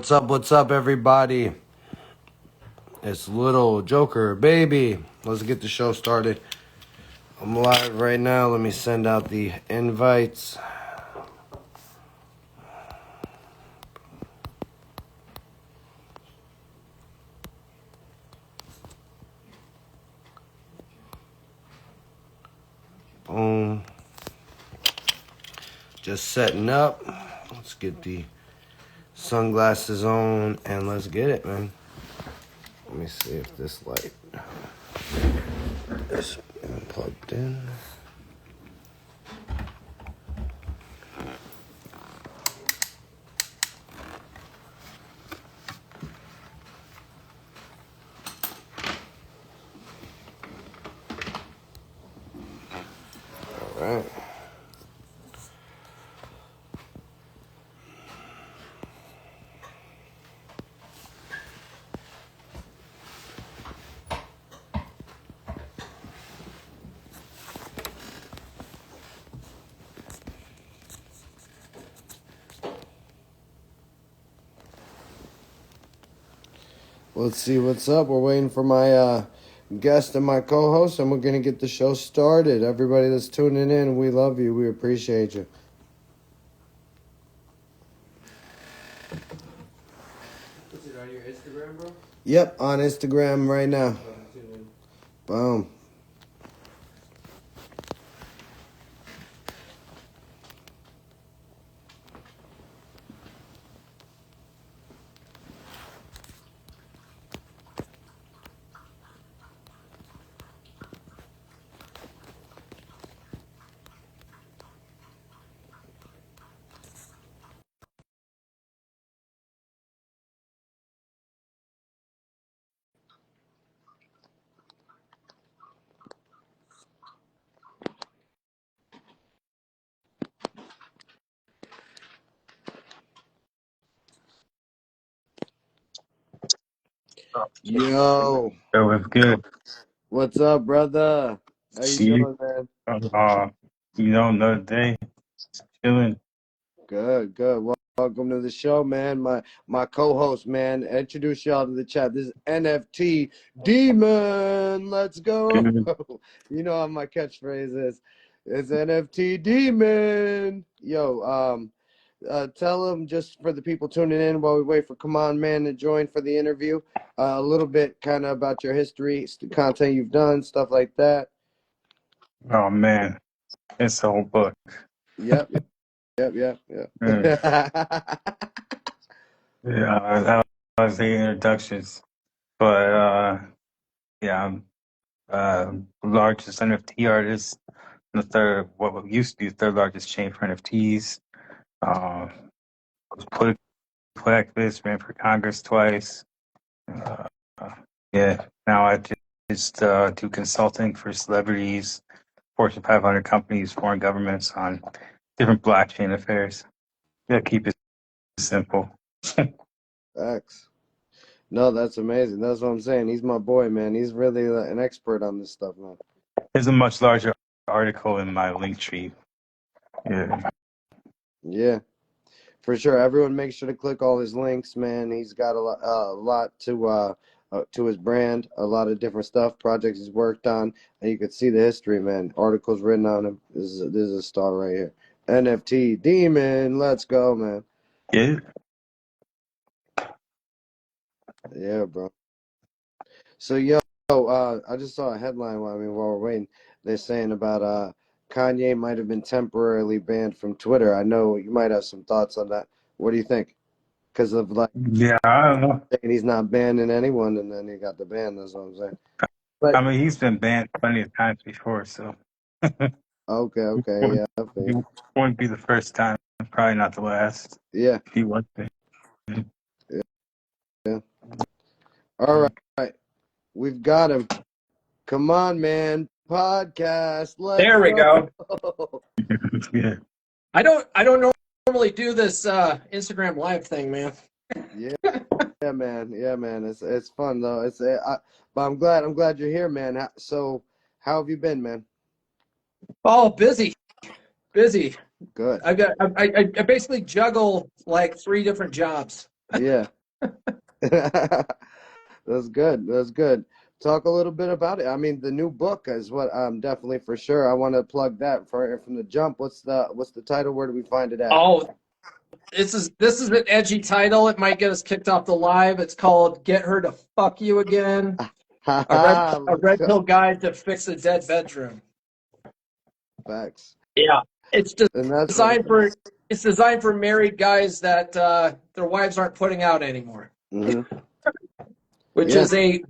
What's up, everybody? It's Little Joker, baby. Let's get the show started. I'm live right now. Let me send out the invites. Boom. Just setting up. Let's get the sunglasses on and let's get it, man. Let me see if this light is plugged in. All right. Let's see what's up. We're waiting for my guest and my co-host, and we're going to get the show started. Everybody that's tuning in, we love you. We appreciate you. Is it on your Instagram, bro? Yep, on Instagram right now. Boom. Yo, It was good. what's up, brother? How you See, doing, man? another day, chilling. Good, good. Welcome to the show, man. My co-host, man. Introduce y'all to the chat. This is NFT DEMON. Let's go. Good. You know how my catchphrase is. It's NFT DEMON. Yo, tell them, just for the people tuning in while we wait for Come On Man to join for the interview, a little bit kind of about your history, the content you've done, stuff like that. Oh man, it's a whole book. Yep. Mm. Yeah, that was the introductions. But yeah, I'm largest NFT artist, the third, what used to be the third largest chain for NFTs. Was political activist, ran for Congress twice. Uh, yeah, now I just do consulting for celebrities, Fortune 500 companies, foreign governments on different blockchain affairs. Yeah, keep it simple. Facts. No, that's amazing. That's what I'm saying. He's my boy, man. He's really an expert on this stuff, man. There's a much larger article in my link tree. Yeah. Yeah, for sure. Everyone make sure to click all his links, man. He's got a lot to his brand, a lot of different stuff, projects he's worked on, and you could see the history, man. Articles written on him. This is a star right here. NFT Demon, let's go, man. Yeah. Yeah, bro. So, I just saw a headline while we're waiting. They're saying about Kanye might have been temporarily banned from Twitter. I know you might have some thoughts on that. What do you think? Because of like Yeah, I don't know. saying he's not banning anyone, and then he got the ban. That's what I'm saying. But I mean, he's been banned plenty of times before, so okay, yeah, I feel he you. wouldn't be the first time, probably not the last. Yeah, If he was banned. yeah, yeah. All right, we've got him. Come on, man. Podcast. Let's There we go. go. Yeah. I don't normally do this Instagram live thing, man. Yeah, yeah, man. Yeah, man. It's fun though. But I'm glad you're here, man. So, how have you been, man? Oh, busy. Good. I basically juggle like 3 different jobs. Yeah. That's good. That's good. Talk a little bit about it. I mean, the new book is what definitely for sure. I want to plug that for from the jump. What's the title? Where do we find it at? Oh, this is an edgy title. It might get us kicked off the live. It's called "Get Her to Fuck You Again." A red Haha, a let's red go. pill guide to fix a dead bedroom. Facts. Yeah, it's And that's what it designed is. for it's designed for married guys that their wives aren't putting out anymore, Mm-hmm. which Yeah, is a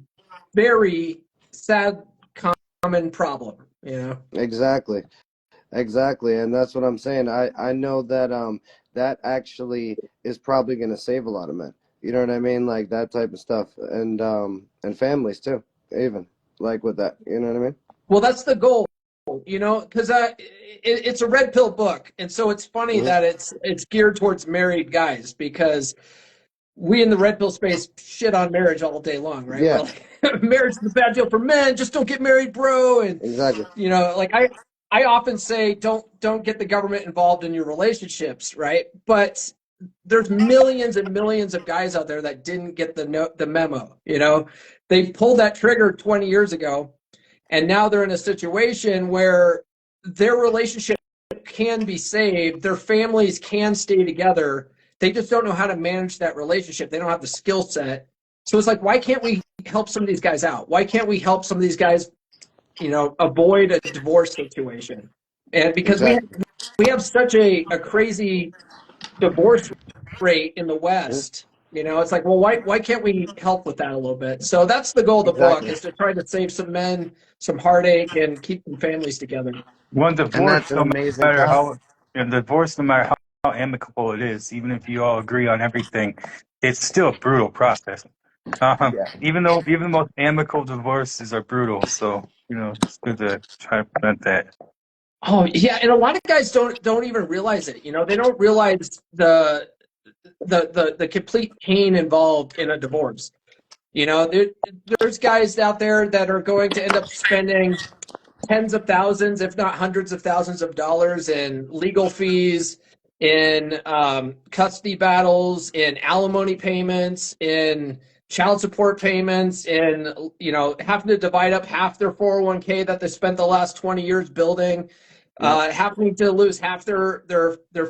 very sad common problem. You know. exactly. Exactly. And that's what I'm saying. I know that that actually is probably going to save a lot of men. You know what I mean? Like that type of stuff. And families too, even like with that. You know what I mean? Well, that's the goal, because it's a red pill book, and so it's funny Hmm. that it's geared towards married guys because we in the red pill space shit on marriage all day long, right? We're Yeah, like, marriage is a bad deal for men. Just don't get married, bro. And exactly. like I often say, don't get the government involved in your relationships, right? But there's millions and millions of guys out there that didn't get the memo. They pulled that trigger 20 years ago, and now they're in a situation where their relationship can be saved, their families can stay together. They just don't know how to manage that relationship. They don't have the skill set. So it's like, why can't we help some of these guys out? Why can't we help some of these guys, avoid a divorce situation? And because we Exactly. we have such a crazy divorce rate in the Mhm. West. It's like, well, why can't we help with that a little bit? So that's the goal of the book, Exactly. is to try to save some men some heartache and keep some families together. One And divorce, that's an no amazing matter cause. how, divorce, no matter how amicable it is, even if you all agree on everything, it's still a brutal process. Yeah. Even the most amicable divorces are brutal, so it's good to try to prevent that. Oh yeah, and a lot of guys don't even realize it. They don't realize the complete pain involved in a divorce. There's guys out there that are going to end up spending tens of thousands, if not hundreds of thousands of dollars in legal fees, in custody battles, in alimony payments, in child support payments, in having to divide up half their 401k that they spent the last 20 years building, Yep. having to lose half their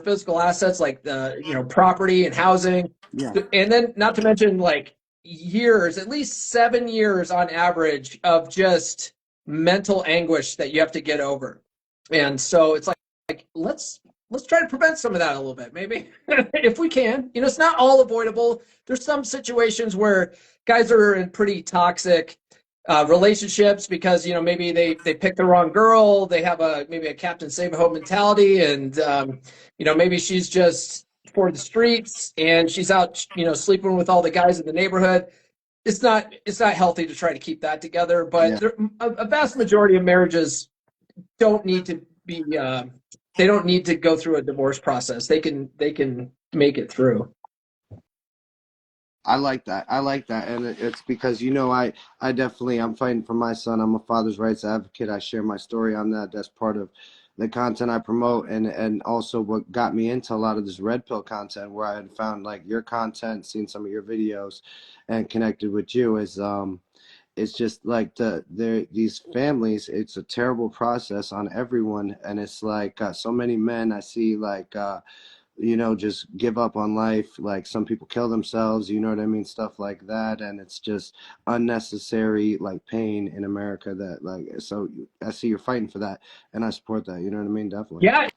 physical assets like the property and housing, Yeah. and then not to mention like years, at least 7 years on average of just mental anguish that you have to get over. And so it's like let's try to prevent some of that a little bit, maybe if we can. It's not all avoidable. There's some situations where guys are in pretty toxic relationships because maybe they pick the wrong girl. They have maybe a Captain Save a Home mentality, and maybe she's just for the streets and she's out sleeping with all the guys in the neighborhood. It's not healthy to try to keep that together, but Yeah. a vast majority of marriages don't need to be they don't need to go through a divorce process. They can make it through. I like that. I like that, and it's because I definitely I'm fighting for my son. I'm a father's rights advocate. I share my story on that. That's part of the content I promote, and also what got me into a lot of this red pill content, where I had found like your content, seen some of your videos, and connected with you is it's just like these families. It's a terrible process on everyone, and it's like so many men I see like. Just give up on life. Like some people kill themselves, you know what I mean? Stuff like that. And it's just unnecessary, like pain in America that, like, so I see you're fighting for that and I support that. You know what I mean? Definitely. Yeah,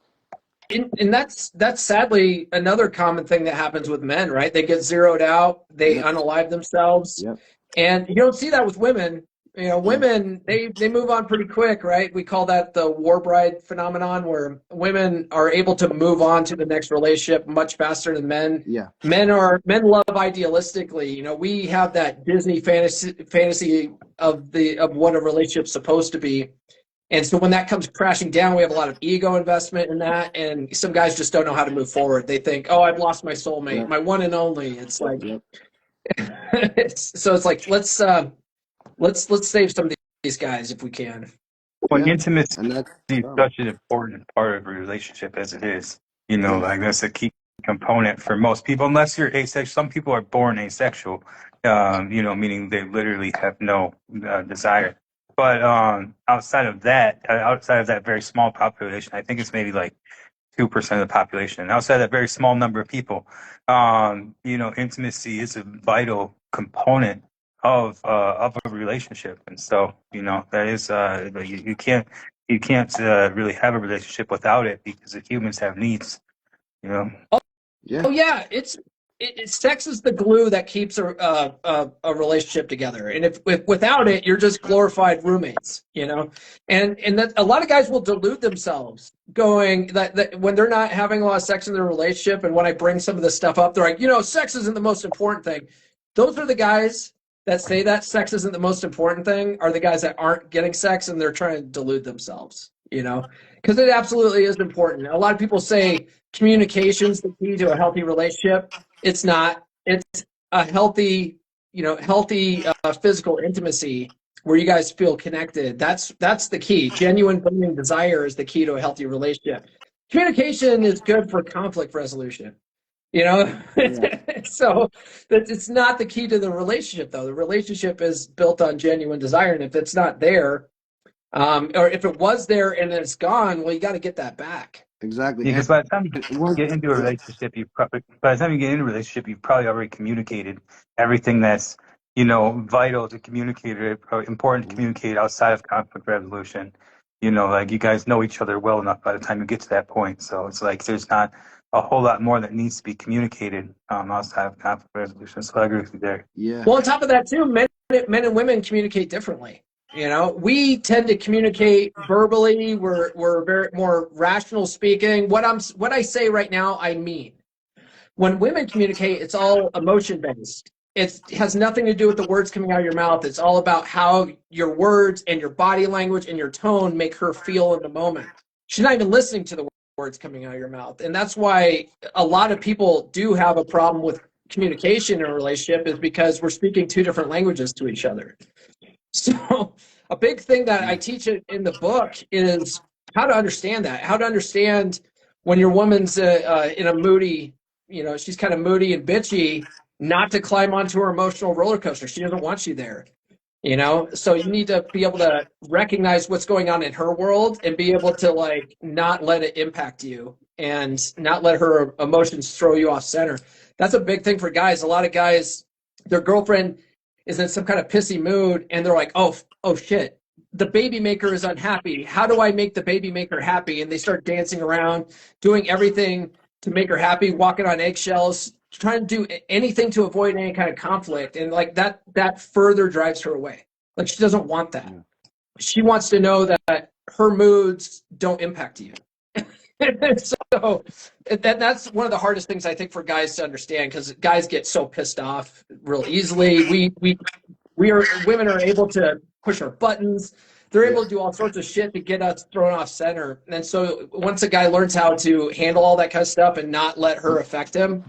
and that's sadly another common thing that happens with men, right? They get zeroed out, they Yep. unalive themselves, Yep. and you don't see that with women. Yeah. Women they move on pretty quick, right? We call that the war bride phenomenon, where women are able to move on to the next relationship much faster than men. Yeah. Men love idealistically. We have that Disney fantasy of what a relationship's supposed to be. And so when that comes crashing down, we have a lot of ego investment in that, and some guys just don't know how to move forward. They think, "Oh, I've lost my soulmate, Yep. my one and only." It's like, Yep. it's like let's save some of these guys if we can. When Yeah. intimacy And that's is such an important part of a relationship as it is, yeah. like that's a key component for most people, unless you're asexual. Some people are born asexual, meaning they literally have no desire. But outside of that very small population, I think it's maybe like 2% of the population. Outside that very small number of people, intimacy is a vital component of a relationship, and so that is you can't really have a relationship without it because humans have needs. You know. Yeah. Oh yeah, sex is the glue that keeps a relationship together, and if without it, you're just glorified roommates, and that a lot of guys will delude themselves, going that when they're not having a lot of sex in their relationship, and when I bring some of this stuff up, they're like, sex isn't the most important thing. Those are the guys that say that sex isn't the most important thing, are the guys that aren't getting sex and they're trying to delude themselves, because it absolutely is important. A lot of people say communication's the key to a healthy relationship. It's not. It's a healthy physical intimacy where you guys feel connected. That's the key. Genuine burning desire is the key to a healthy relationship. Communication is good for conflict resolution. Yeah. So it's not the key to the relationship, though. The relationship is built on genuine desire, and if it's not there, or if it was there and then it's gone, well, you got to get that back. Exactly. Because by the time you get into a relationship, you've probably already communicated everything that's vital to communicate or important to communicate outside of conflict resolution. Like you guys know each other well enough by the time you get to that point. So it's like there's not a whole lot more that needs to be communicated outside of conflict resolution. So I agree with you there. Yeah. Well, on top of that, too, men and women communicate differently. We tend to communicate verbally. We're very more rational speaking. What I say right now, I mean. When women communicate, it's all emotion based. It has nothing to do with the words coming out of your mouth. It's all about how your words and your body language and your tone make her feel in the moment. She's not even listening to the words coming out of your mouth. And that's why a lot of people do have a problem with communication in a relationship, is because we're speaking two different languages to each other. So a big thing that I teach in the book is how to understand that, how to understand when your woman's in a moody, she's kind of moody and bitchy, not to climb onto her emotional roller coaster. She doesn't want you there, so you need to be able to recognize what's going on in her world and be able to not let it impact you and not let her emotions throw you off center. That's a big thing for guys. A lot of guys, their girlfriend is in some kind of pissy mood and they're like, oh shit, the baby maker is unhappy. How do I make the baby maker happy? And they start dancing around, doing everything to make her happy, walking on eggshells, trying to do anything to avoid any kind of conflict. And that further drives her away. She doesn't want that. She wants to know that her moods don't impact you. So that's one of the hardest things I think for guys to understand, because guys get so pissed off real easily. Women are able to push our buttons. They're able to do all sorts of shit to get us thrown off center. And so once a guy learns how to handle all that kind of stuff and not let her affect him,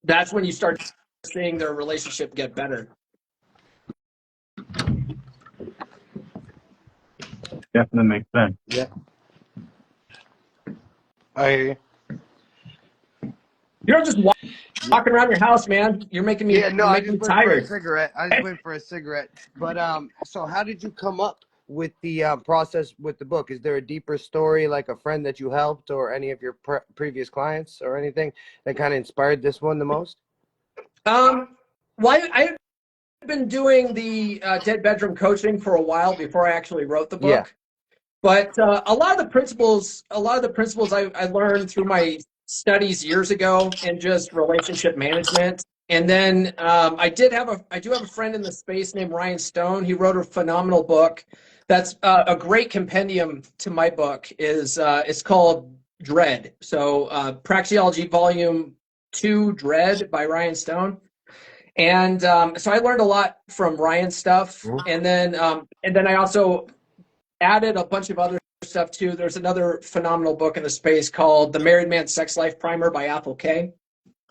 that's when you start seeing their relationship get better. Definitely makes sense. Yeah. I hear you. You're just walking around your house, man. You're making me, Yeah, no, I just went tired. for a cigarette. But so how did you come up with the process with the book? Is there a deeper story, like a friend that you helped or any of your previous clients or anything that kind of inspired this one the most? Well, I've been doing the dead bedroom coaching for a while before I actually wrote the book. Yeah. But a lot of the principles I learned through my studies years ago in just relationship management. And then I do have a friend in the space named Ryan Stone. He wrote a phenomenal book that's a great compendium to my book. It's called Dread. So Praxeology Volume 2, Dread by Ryan Stone. And so I learned a lot from Ryan's stuff. And then I also added a bunch of other stuff too. There's another phenomenal book in the space called The Married Man's Sex Life Primer by Athol Kay.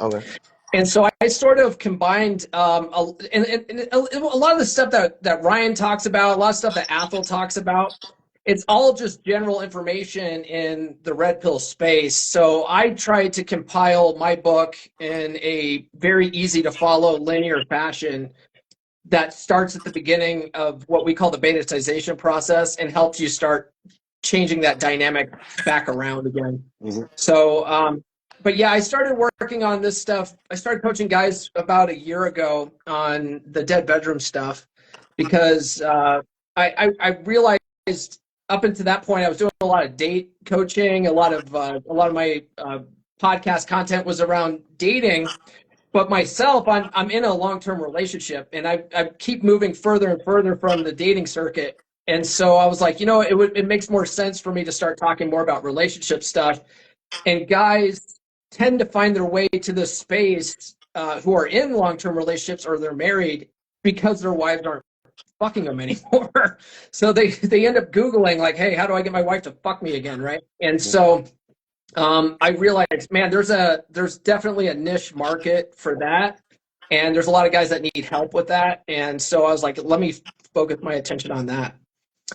Okay. And so I sort of combined a lot of the stuff that Ryan talks about, a lot of stuff that Athol talks about. it's all just general information in the red pill space. So I tried to compile my book in a very easy to follow linear fashion that starts at the beginning of what we call the betaization process and helps you start changing that dynamic back around again. Mm-hmm. So, but yeah, I started working on this stuff. I started coaching guys about a year ago on the dead bedroom stuff because I realized up until that point I was doing a lot of date coaching. A lot of my podcast content was around dating. But myself, I'm in a long-term relationship, and I keep moving further and further from the dating circuit. And so I was like, it makes more sense for me to start talking more about relationship stuff. And guys tend to find their way to this space who are in long-term relationships or they're married because their wives aren't fucking them anymore. So they end up Googling like, hey, how do I get my wife to fuck me again, right? And so I realized, man, there's definitely a niche market for that, and there's a lot of guys that need help with that. And so I was like, let me focus my attention on that.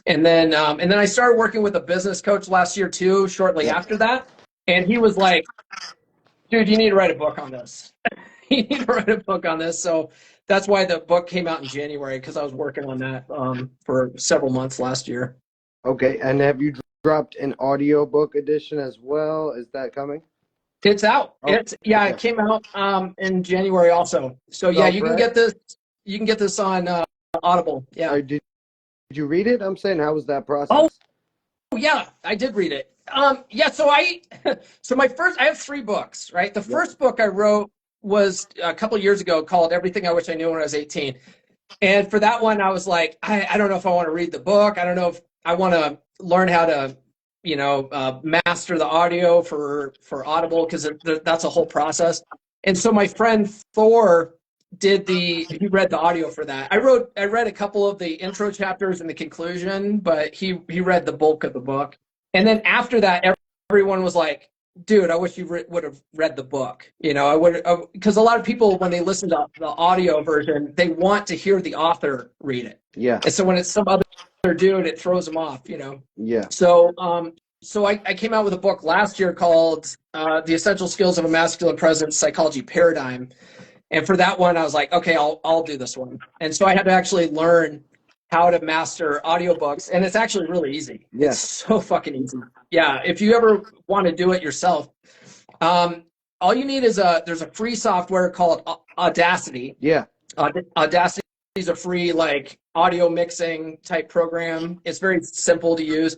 And then I started working with a business coach last year too, shortly after that. And he was like, dude, you need to write a book on this. You need to write a book on this. So that's why the book came out in January, because I was working on that for several months last year. Okay, and have you dropped an audiobook edition as well? Is that coming? It's out. Oh, It okay. came out in January also. So yeah, you can get this. You can get this on Audible. Yeah. Did you read it? I'm saying, how was that Oh process? yeah, I did read it. Yeah. So I have 3 books. Right. The first book I wrote was a couple of years ago called Everything I Wish I Knew When I Was 18. And for that one, I was like, I don't know if I want to read the book. I don't know if I want to learn how to master the audio for Audible, because that's a whole process. And so my friend Thor he read the audio for that. I read a couple of the intro chapters and the conclusion, but he read the bulk of the book. And then after that, everyone was like, dude, I wish you would have read the book. I would, because a lot of people, when they listen to the audio version, they want to hear the author read it. Yeah. And so when it's some other dude, it throws them off. Yeah. So I came out with a book last year called The Essential Skills of a Masculine Presence Psychology Paradigm. And for that one, I was like, okay, I'll do this one. And so I had to actually learn how to master audiobooks, and it's actually really easy. Yeah. It's so fucking easy. Yeah, if you ever want to do it yourself, all you need is there's a free software called Audacity. Yeah. Audacity is a free audio mixing type program. It's very simple to use.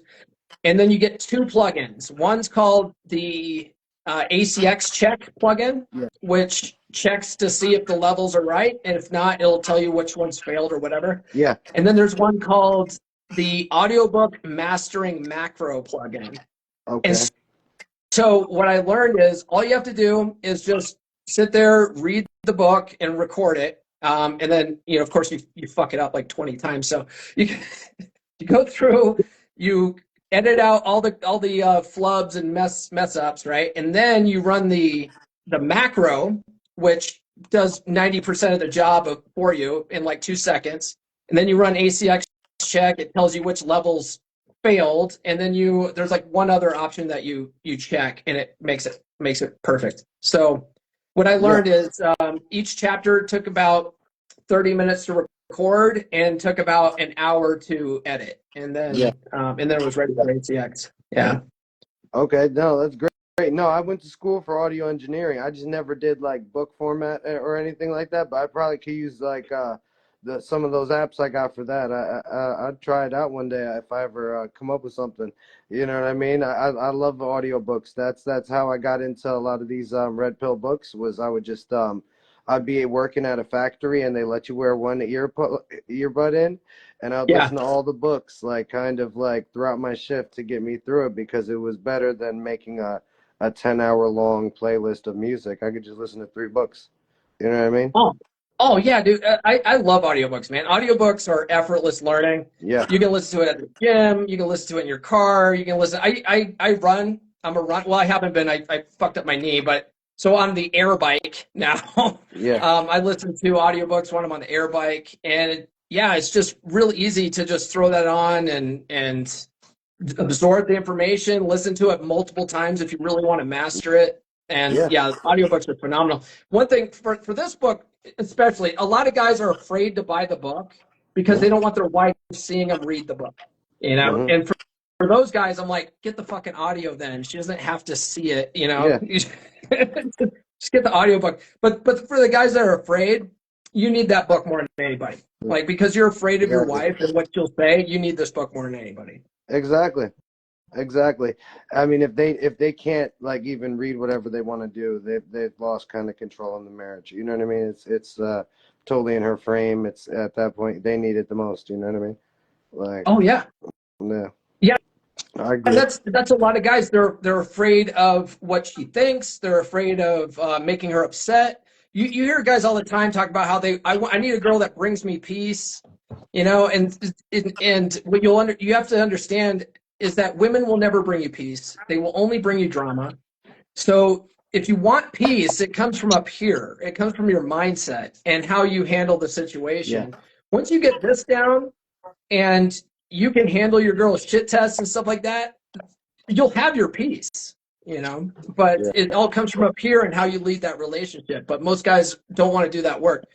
And then you get 2 plugins. One's called the ACX check plugin, which checks to see if the levels are right. And if not, it'll tell you which one's failed or whatever. Yeah. And then there's one called the Audiobook Mastering Macro plugin. Okay. And so what I learned is all you have to do is just sit there, read the book, and record it. And then, of course, you fuck it up like 20 times. So you go through, you edit out all the flubs and mess ups, right? And then you run the macro, which does 90% of the job for you in like 2 seconds. And then you run ACX check. It tells you which levels failed, and then there's like one other option that you check, and it makes it perfect. So what I learned is each chapter took about 30 minutes to record and took about an hour to edit, and then it was ready for ACX. Yeah. Okay, no, that's great. No, I went to school for audio engineering. I just never did like book format or anything like that, but I probably could use like some of those apps I got for that. I'd try it out one day if I ever come up with something. You know what I mean? I love audiobooks. That's how I got into a lot of these red pill books. Was I would just I'd be working at a factory and they let you wear one earbud in, and I'd listen to all the books like kind of like throughout my shift to get me through it, because it was better than making a 10-hour long playlist of music. I could just listen to 3 books. You know what I mean? Oh yeah, dude. I love audiobooks, man. Audiobooks are effortless learning. Yeah. You can listen to it at the gym. You can listen to it in your car. You can listen. I run. I'm a run. Well, I haven't been. I fucked up my knee, but so on the air bike now. Yeah. I listen to audiobooks when I'm on the air bike, and it's just real easy to just throw that on and absorb the information, listen to it multiple times if you really want to master it. And Yeah. yeah, audiobooks are phenomenal. One thing for this book, especially, a lot of guys are afraid to buy the book because they don't want their wife seeing them read the book, you know? Mm-hmm. And for those guys, I'm like, get the fucking audio then. She doesn't have to see it, you know? Yeah. Just get the audiobook. But for the guys that are afraid, you need that book more than anybody. Like, because you're afraid of your Exactly. wife and what she'll say, you need this book more than anybody. Exactly. Exactly. I mean, if they can't like even read whatever they want to do, they've lost kind of control in the marriage. You know what I mean? It's totally in her frame. It's at that point they need it the most. You know what I mean? Like, Oh yeah, yeah, yeah. I And agree. that's a lot of guys. They're afraid of what she thinks. They're afraid of making her upset. You hear guys all the time talk about how I need a girl that brings me peace, you know. And what you have to understand is that women will never bring you peace. They will only bring you drama. So if you want peace, it comes from up here. It comes from your mindset and how you handle the Yeah. situation. Once you get this down and you can handle your girl's shit tests and stuff like that, you'll have your peace, you know. But Yeah. it all comes from up here and how you lead that relationship. But most guys don't want to do that work.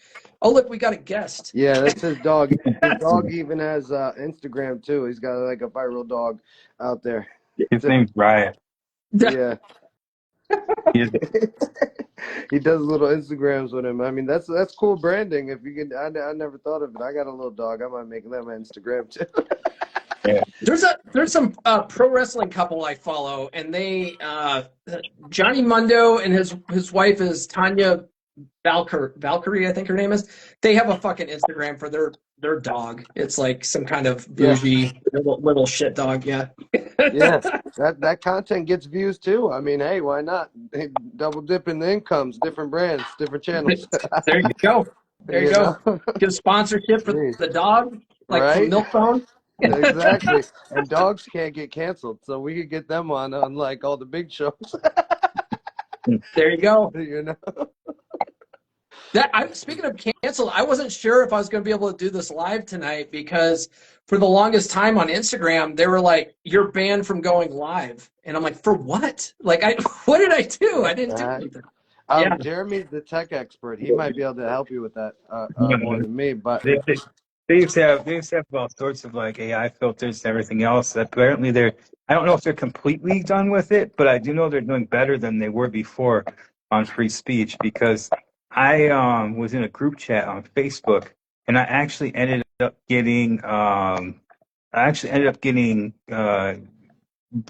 Oh, look, we got a guest. Yeah, that's his dog. His dog even has Instagram too. He's got like a viral dog out there. His name's Riot. Yeah. He is, He does little Instagrams with him. I mean, that's cool branding. If you can, I never thought of it. I got a little dog. I might make them an Instagram too. yeah. There's some pro wrestling couple I follow, and they Johnny Mundo and his wife is Tanya Valkyrie, I think her name is. They have a fucking Instagram for their dog. It's like some kind of Yeah. bougie little shit dog. Yeah. Yeah, that content gets views too. I mean, hey, why not? They double dipping the incomes, different brands, different channels. There you go. There you You go. know, Get a sponsorship for Jeez. the dog, like from Right? Milk Phone. Exactly. And dogs can't get canceled, so we could get them on like all the big shows. There you go. You know? Speaking of canceled, I wasn't sure if I was going to be able to do this live tonight because for the longest time on Instagram, they were like, "You're banned from going live," and I'm like, "For what? Like, what did I do? I didn't do anything." Yeah. Jeremy's the tech expert. He might be able to help you with that You more know, than me. But they used to have all sorts of like AI filters and everything else. Apparently I don't know if they're completely done with it, but I do know they're doing better than they were before on free speech because I was in a group chat on Facebook and I actually ended up getting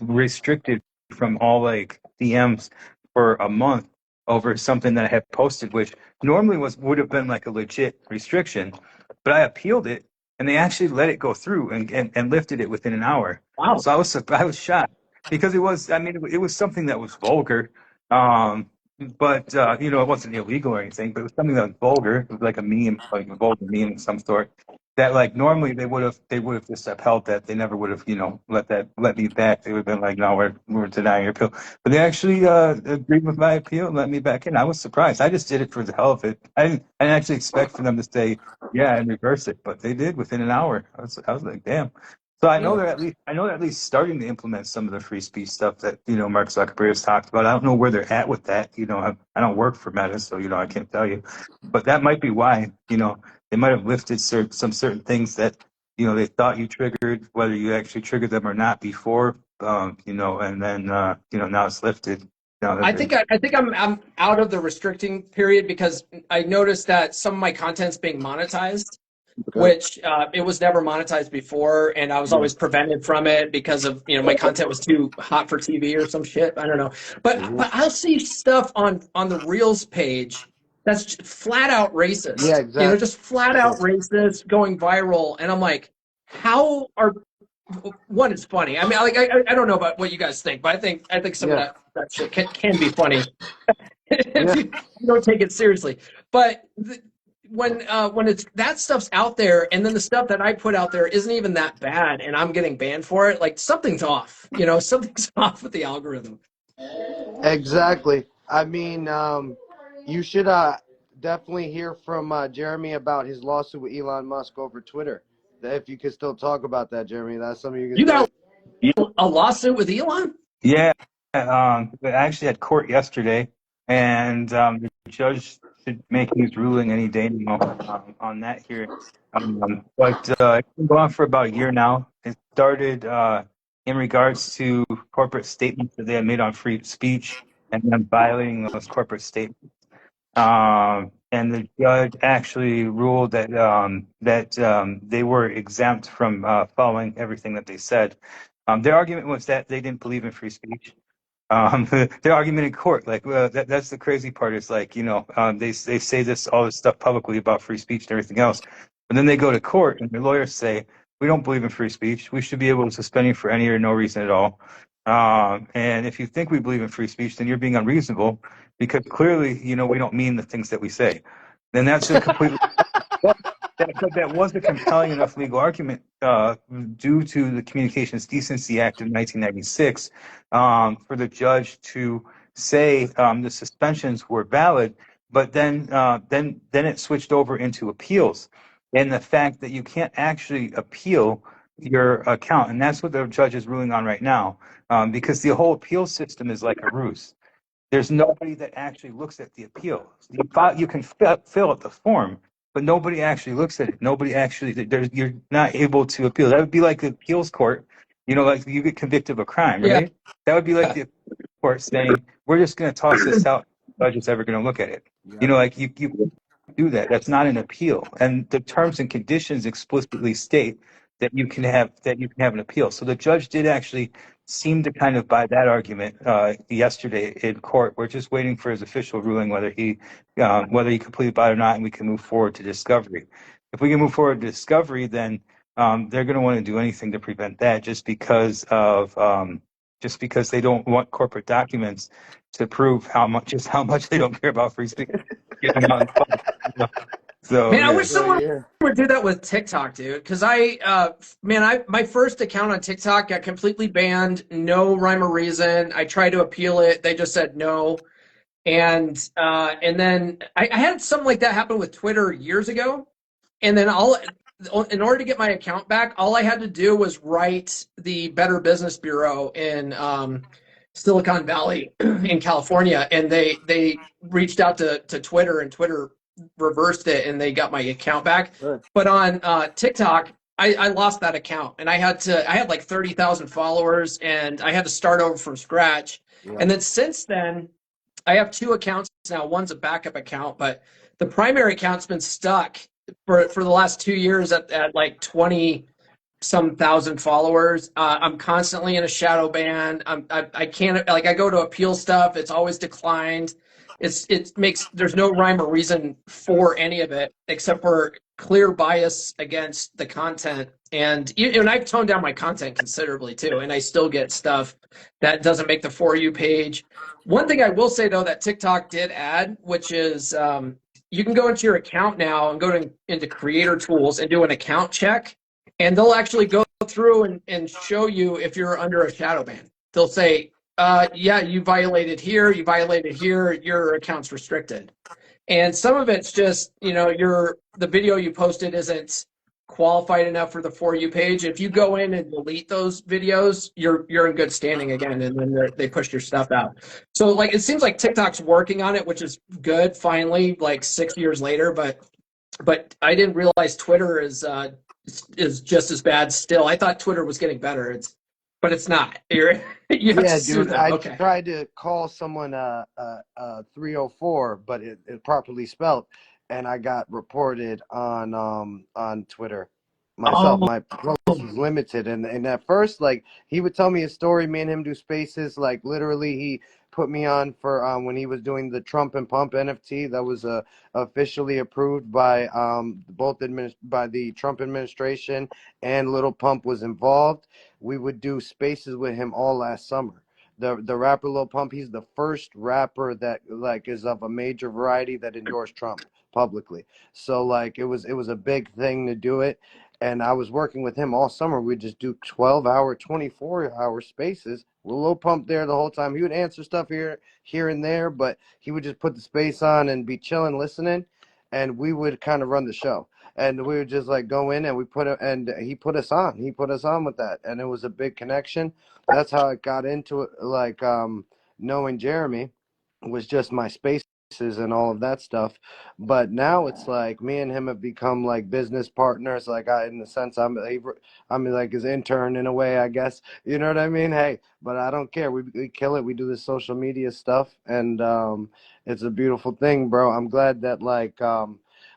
restricted from all like DMs for a month over something that I had posted, which normally would have been like a legit restriction, but I appealed it and they actually let it go through and lifted it within an hour. Wow. So I was shocked because it was something that was vulgar. Um, but it wasn't illegal or anything, but it was something that was vulgar. It was like a meme, like a vulgar meme of some sort that like normally they would have just upheld that. They never would have let me back. They would have been like, no, we're denying your appeal. But they actually agreed with my appeal and let me back in. I was surprised. I just did it for the hell of it. I didn't actually expect for them to say yeah and reverse it, but they did within an hour. I was like, damn. So Yeah. I know they're at least starting to implement some of the free speech stuff that Mark Zuckerberg has talked about. I don't know where they're at with that. I don't work for Meta, so I can't tell you. But that might be why. They might have lifted some certain things that they thought you triggered, whether you actually triggered them or not before, and then now it's lifted. I think I'm out of the restricting period because I noticed that some of my content's being monetized, okay. which it was never monetized before, and I was always prevented from it because of my content was too hot for TV or some shit. I don't know, but I'll see stuff on the Reels page that's just flat out racist. Yeah, exactly. Just flat out racist, going viral, and I'm like, how are one is funny. I mean, I don't know about what you guys think, but I think some of that shit can be funny if you don't take it seriously. But when it's that stuff's out there, and then the stuff that I put out there isn't even that bad, and I'm getting banned for it, like something's off. Something's off with the algorithm. Exactly. I mean, you should definitely hear from Jeremy about his lawsuit with Elon Musk over Twitter. If you could still talk about that, Jeremy, that's something you can You say. got A lawsuit with Elon? Yeah, I actually had court yesterday, and the judge should make his ruling any day now on that hearing. But it's been going on for about a year now. It started in regards to corporate statements that they had made on free speech and then violating those corporate statements. And the judge actually ruled that they were exempt from following everything that they said. Their argument was that they didn't believe in free speech. Their argument in court, like that's the crazy part. Is like they say all this stuff publicly about free speech and everything else, but then they go to court and their lawyers say we don't believe in free speech. We should be able to suspend you for any or no reason at all. And if you think we believe in free speech, then you're being unreasonable because clearly we don't mean the things that we say. Then that's a completely but that was a compelling enough legal argument due to the Communications Decency Act of 1996 for the judge to say the suspensions were valid, but then it switched over into appeals, and the fact that you can't actually appeal your account, and that's what the judge is ruling on right now, because the whole appeal system is like a ruse. There's nobody that actually looks at the appeal. You can fill out the form, but nobody actually looks at it. Nobody actually, you're not able to appeal. That would be like the appeals court, like you get convicted of a crime, Yeah. right? That would be like the court saying, we're just going to toss this out. The judge is ever going to look at it. Yeah. Like you do that. That's not an appeal. And the terms and conditions explicitly state that you can have an appeal. So the judge did actually seem to kind of buy that argument yesterday in court. We're just waiting for his official ruling whether he completely bought it or not, and we can move forward to discovery. If we can move forward to discovery, then they're going to want to do anything to prevent that, just because they don't want corporate documents to prove how much they don't care about free speech. So Man, I yeah. wish someone would do that with TikTok, dude. Because my first account on TikTok got completely banned, no rhyme or reason. I tried to appeal it, they just said no. And then I had something like that happen with Twitter years ago. And then in order to get my account back, all I had to do was write the Better Business Bureau in Silicon Valley in California, and they reached out to Twitter, and Twitter reversed it, and they got my account back. Sure. But on TikTok, I lost that account, and I had like 30,000 followers, and I had to start over from scratch. Yeah. And then since then, I have two accounts now. One's a backup account, but the primary account's been stuck for the last 2 years at like 20 some thousand followers. I'm constantly in a shadow ban. I can't, like, I go to appeal stuff, it's always declined. There's no rhyme or reason for any of it except for clear bias against the content. And I've toned down my content considerably too, and I still get stuff that doesn't make the For You page. One thing I will say though that TikTok did add, which is you can go into your account now and go into creator tools and do an account check, and they'll actually go through and show you if you're under a shadow ban. They'll say, yeah, you violated here, your account's restricted. And some of it's just, the video you posted isn't qualified enough for the For You page. If you go in and delete those videos, you're in good standing again, and then they push your stuff out. So like it seems like TikTok's working on it, which is good finally, like 6 years later, but I didn't realize Twitter is just as bad still. I thought Twitter was getting better. But it's not. You have to sue dude. them. I Okay. tried to call someone 304, but it properly spelled, and I got reported on Twitter. Myself, my post was limited, and at first, like, he would tell me a story. Me and him do spaces. Like, literally, he put me on for when he was doing the Trump and Pump NFT that was officially approved by by the Trump administration, and Little Pump was involved. We would do spaces with him all last summer. The rapper Lil Pump, he's the first rapper that like is of a major variety that endorsed Trump publicly. So like it was a big thing to do it. And I was working with him all summer. We'd just do 12-hour, 24-hour spaces with Lil Pump there the whole time. He would answer stuff here and there, but he would just put the space on and be chilling, listening. and we would kind of run the show. And we would just like go in and and he put us on. He put us on with that, and it was a big connection. That's how I got into it. Like knowing Jeremy was just my spaces and all of that stuff. But now it's like me and him have become like business partners. Like in the sense, I'm like his intern in a way, I guess. You know what I mean? Hey, but I don't care. We kill it. We do the social media stuff, and it's a beautiful thing, bro. I'm glad that like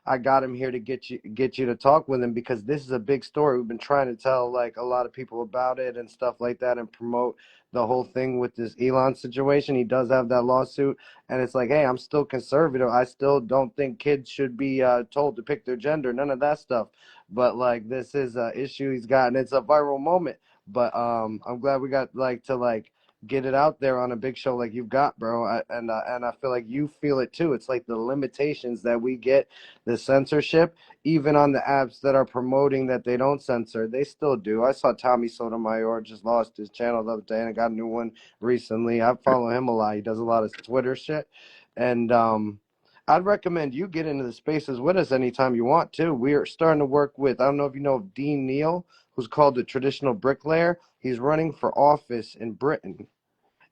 I got him here to get you to talk with him, because this is a big story. We've been trying to tell like a lot of people about it and stuff like that, and promote the whole thing with this Elon situation. He does have that lawsuit, and it's like, hey, I'm still conservative. I still don't think kids should be told to pick their gender, none of that stuff. But like, this is an issue he's got, and it's a viral moment. But I'm glad we got like to like get it out there on a big show like you've got, bro. And I feel like you feel it too. It's like the limitations that we get, the censorship, even on the apps that are promoting that they don't censor, they still do. I saw Tommy Sotomayor just lost his channel the other day, and I got a new one recently. I follow him a lot. He does a lot of Twitter shit, and I'd recommend you get into the spaces with us anytime you want to. We're starting to work with, I don't know if you know of Dean Neal, who's called the traditional bricklayer. He's running for office in Britain,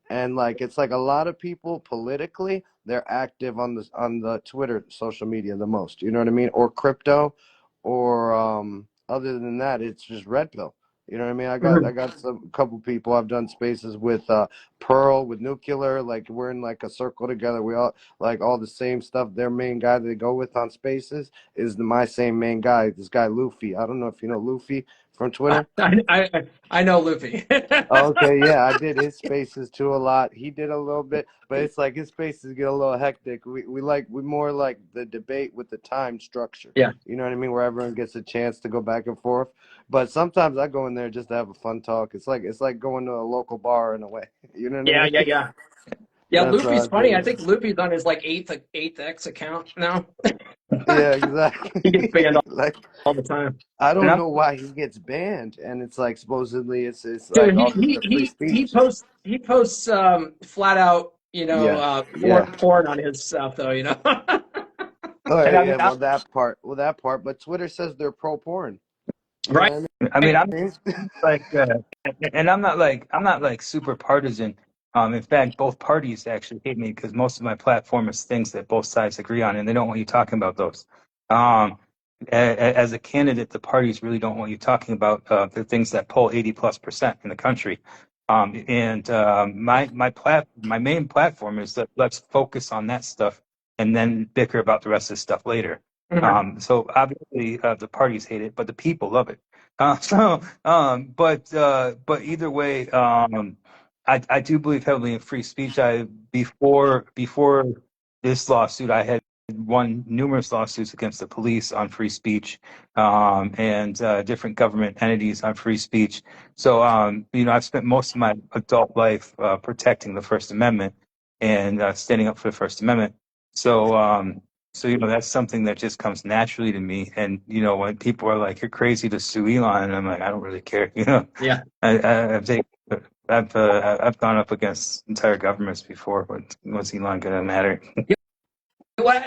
and like it's like a lot of people politically, they're active on the Twitter social media the most, you know what I mean, or crypto, or other than that it's just red pill, you know what I mean. I got some couple people I've done spaces with, Pearl, with Nuclear, like we're in like a circle together. We all like all the same stuff. Their main guy they go with on spaces is my same main guy, this guy Luffy. I don't know if you know Luffy from Twitter. I know Luffy. Okay, yeah, I did his spaces too a lot. He did a little bit, but it's like his spaces get a little hectic. We more like the debate with the time structure. Yeah. You know what I mean? Where everyone gets a chance to go back and forth. But sometimes I go in there just to have a fun talk. It's like going to a local bar in a way. You know what I Yeah, mean? yeah, yeah. Yeah, That's how Luffy's I funny. feel. I think Luffy's on his like eighth X account now. Yeah, exactly. He gets banned Like all the time. I And don't I'm know why he gets banned, and it's like supposedly it's like Dude, all the free he speech. posts flat out, Yeah, yeah. porn on his stuff though, you know. Oh and I mean yeah, I'm that part. But Twitter says they're pro porn. You Right. know what I mean I'm I mean? like and I'm not like super partisan. In fact, both parties actually hate me because most of my platform is things that both sides agree on, and they don't want you talking about those. Um, as a candidate, the parties really don't want you talking about the things that poll 80+% in the country. And my main platform is that let's focus on that stuff and then bicker about the rest of the stuff later. Mhm. So obviously the parties hate it, but the people love it. But either way, I do believe heavily in free speech. Before this lawsuit, I had won numerous lawsuits against the police on free speech, and different government entities on free speech. So I've spent most of my adult life protecting the First Amendment and standing up for the First Amendment. So that's something that just comes naturally to me. And when people are like, "You're crazy to sue Elon," and I'm like, "I don't really care." Yeah. I've taken, I've gone up against entire governments before, but what's Elon gonna matter? What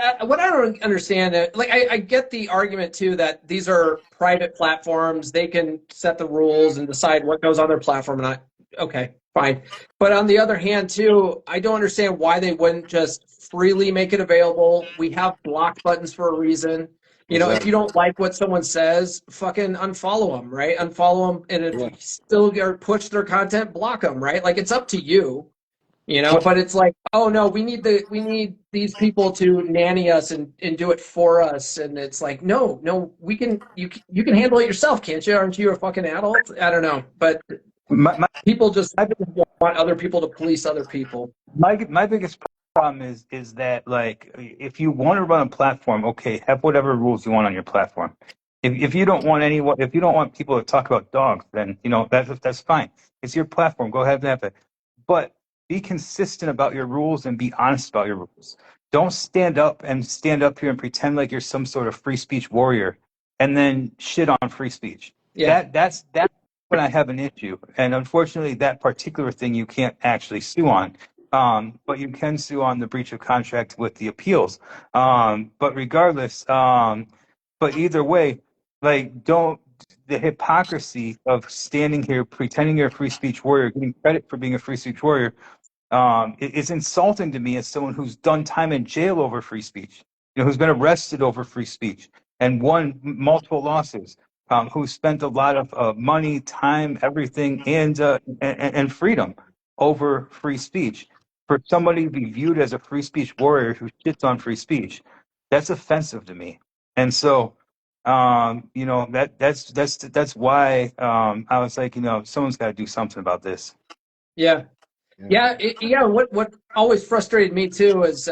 I don't understand, like I get the argument too that these are private platforms. They can set the rules and decide what goes on their platform. And okay, fine. But on the other hand, too, I don't understand why they wouldn't just freely make it available. We have block buttons for a reason. If you Exactly. don't like what someone says, fucking unfollow them, right? Unfollow them, and if Yeah. you still push their content, block them, right? Like it's up to you. Well, But it's like, oh no, we need these people to nanny us and do it for us, and it's like, no, you can handle it yourself, can't you? Aren't you a fucking adult? I don't know, but my, my people just want other people to police other people. my biggest problem is that, like, if you want to run a platform, okay, have whatever rules you want on your platform. If you don't want if you don't want people to talk about dogs, then that's fine. It's your platform. Go ahead and have it. But be consistent about your rules and be honest about your rules. Don't stand up here and pretend like you're some sort of free speech warrior and then shit on free speech. Yeah, That's when I have an issue. And unfortunately, that particular thing you can't actually sue on. But you can sue on the breach of contract with the appeals. But regardless, but either way, like, don't the hypocrisy of standing here pretending you're a free speech warrior, getting credit for being a free speech warrior, it's insulting to me as someone who's done time in jail over free speech, who's been arrested over free speech and won multiple losses, who spent a lot of money, time, everything, and freedom over free speech. For somebody to be viewed as a free speech warrior who shits on free speech, that's offensive to me. And so, that's why I was like, someone's got to do something about this. Yeah. Yeah. What always frustrated me too is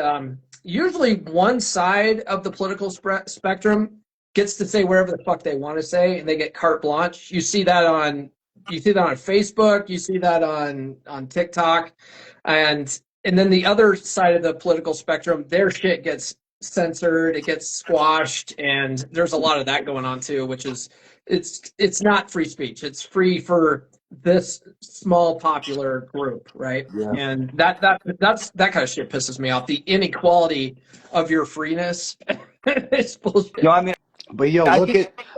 usually one side of the political spectrum gets to say whatever the fuck they want to say, and they get carte blanche. You see that on Facebook. You see that on TikTok, and then the other side of the political spectrum, their shit gets censored, it gets squashed, and there's a lot of that going on too, which is it's not free speech. It's free for this small popular group, right? Yeah. And that kind of shit pisses me off. The inequality of your freeness. It's bullshit. I mean, But yo,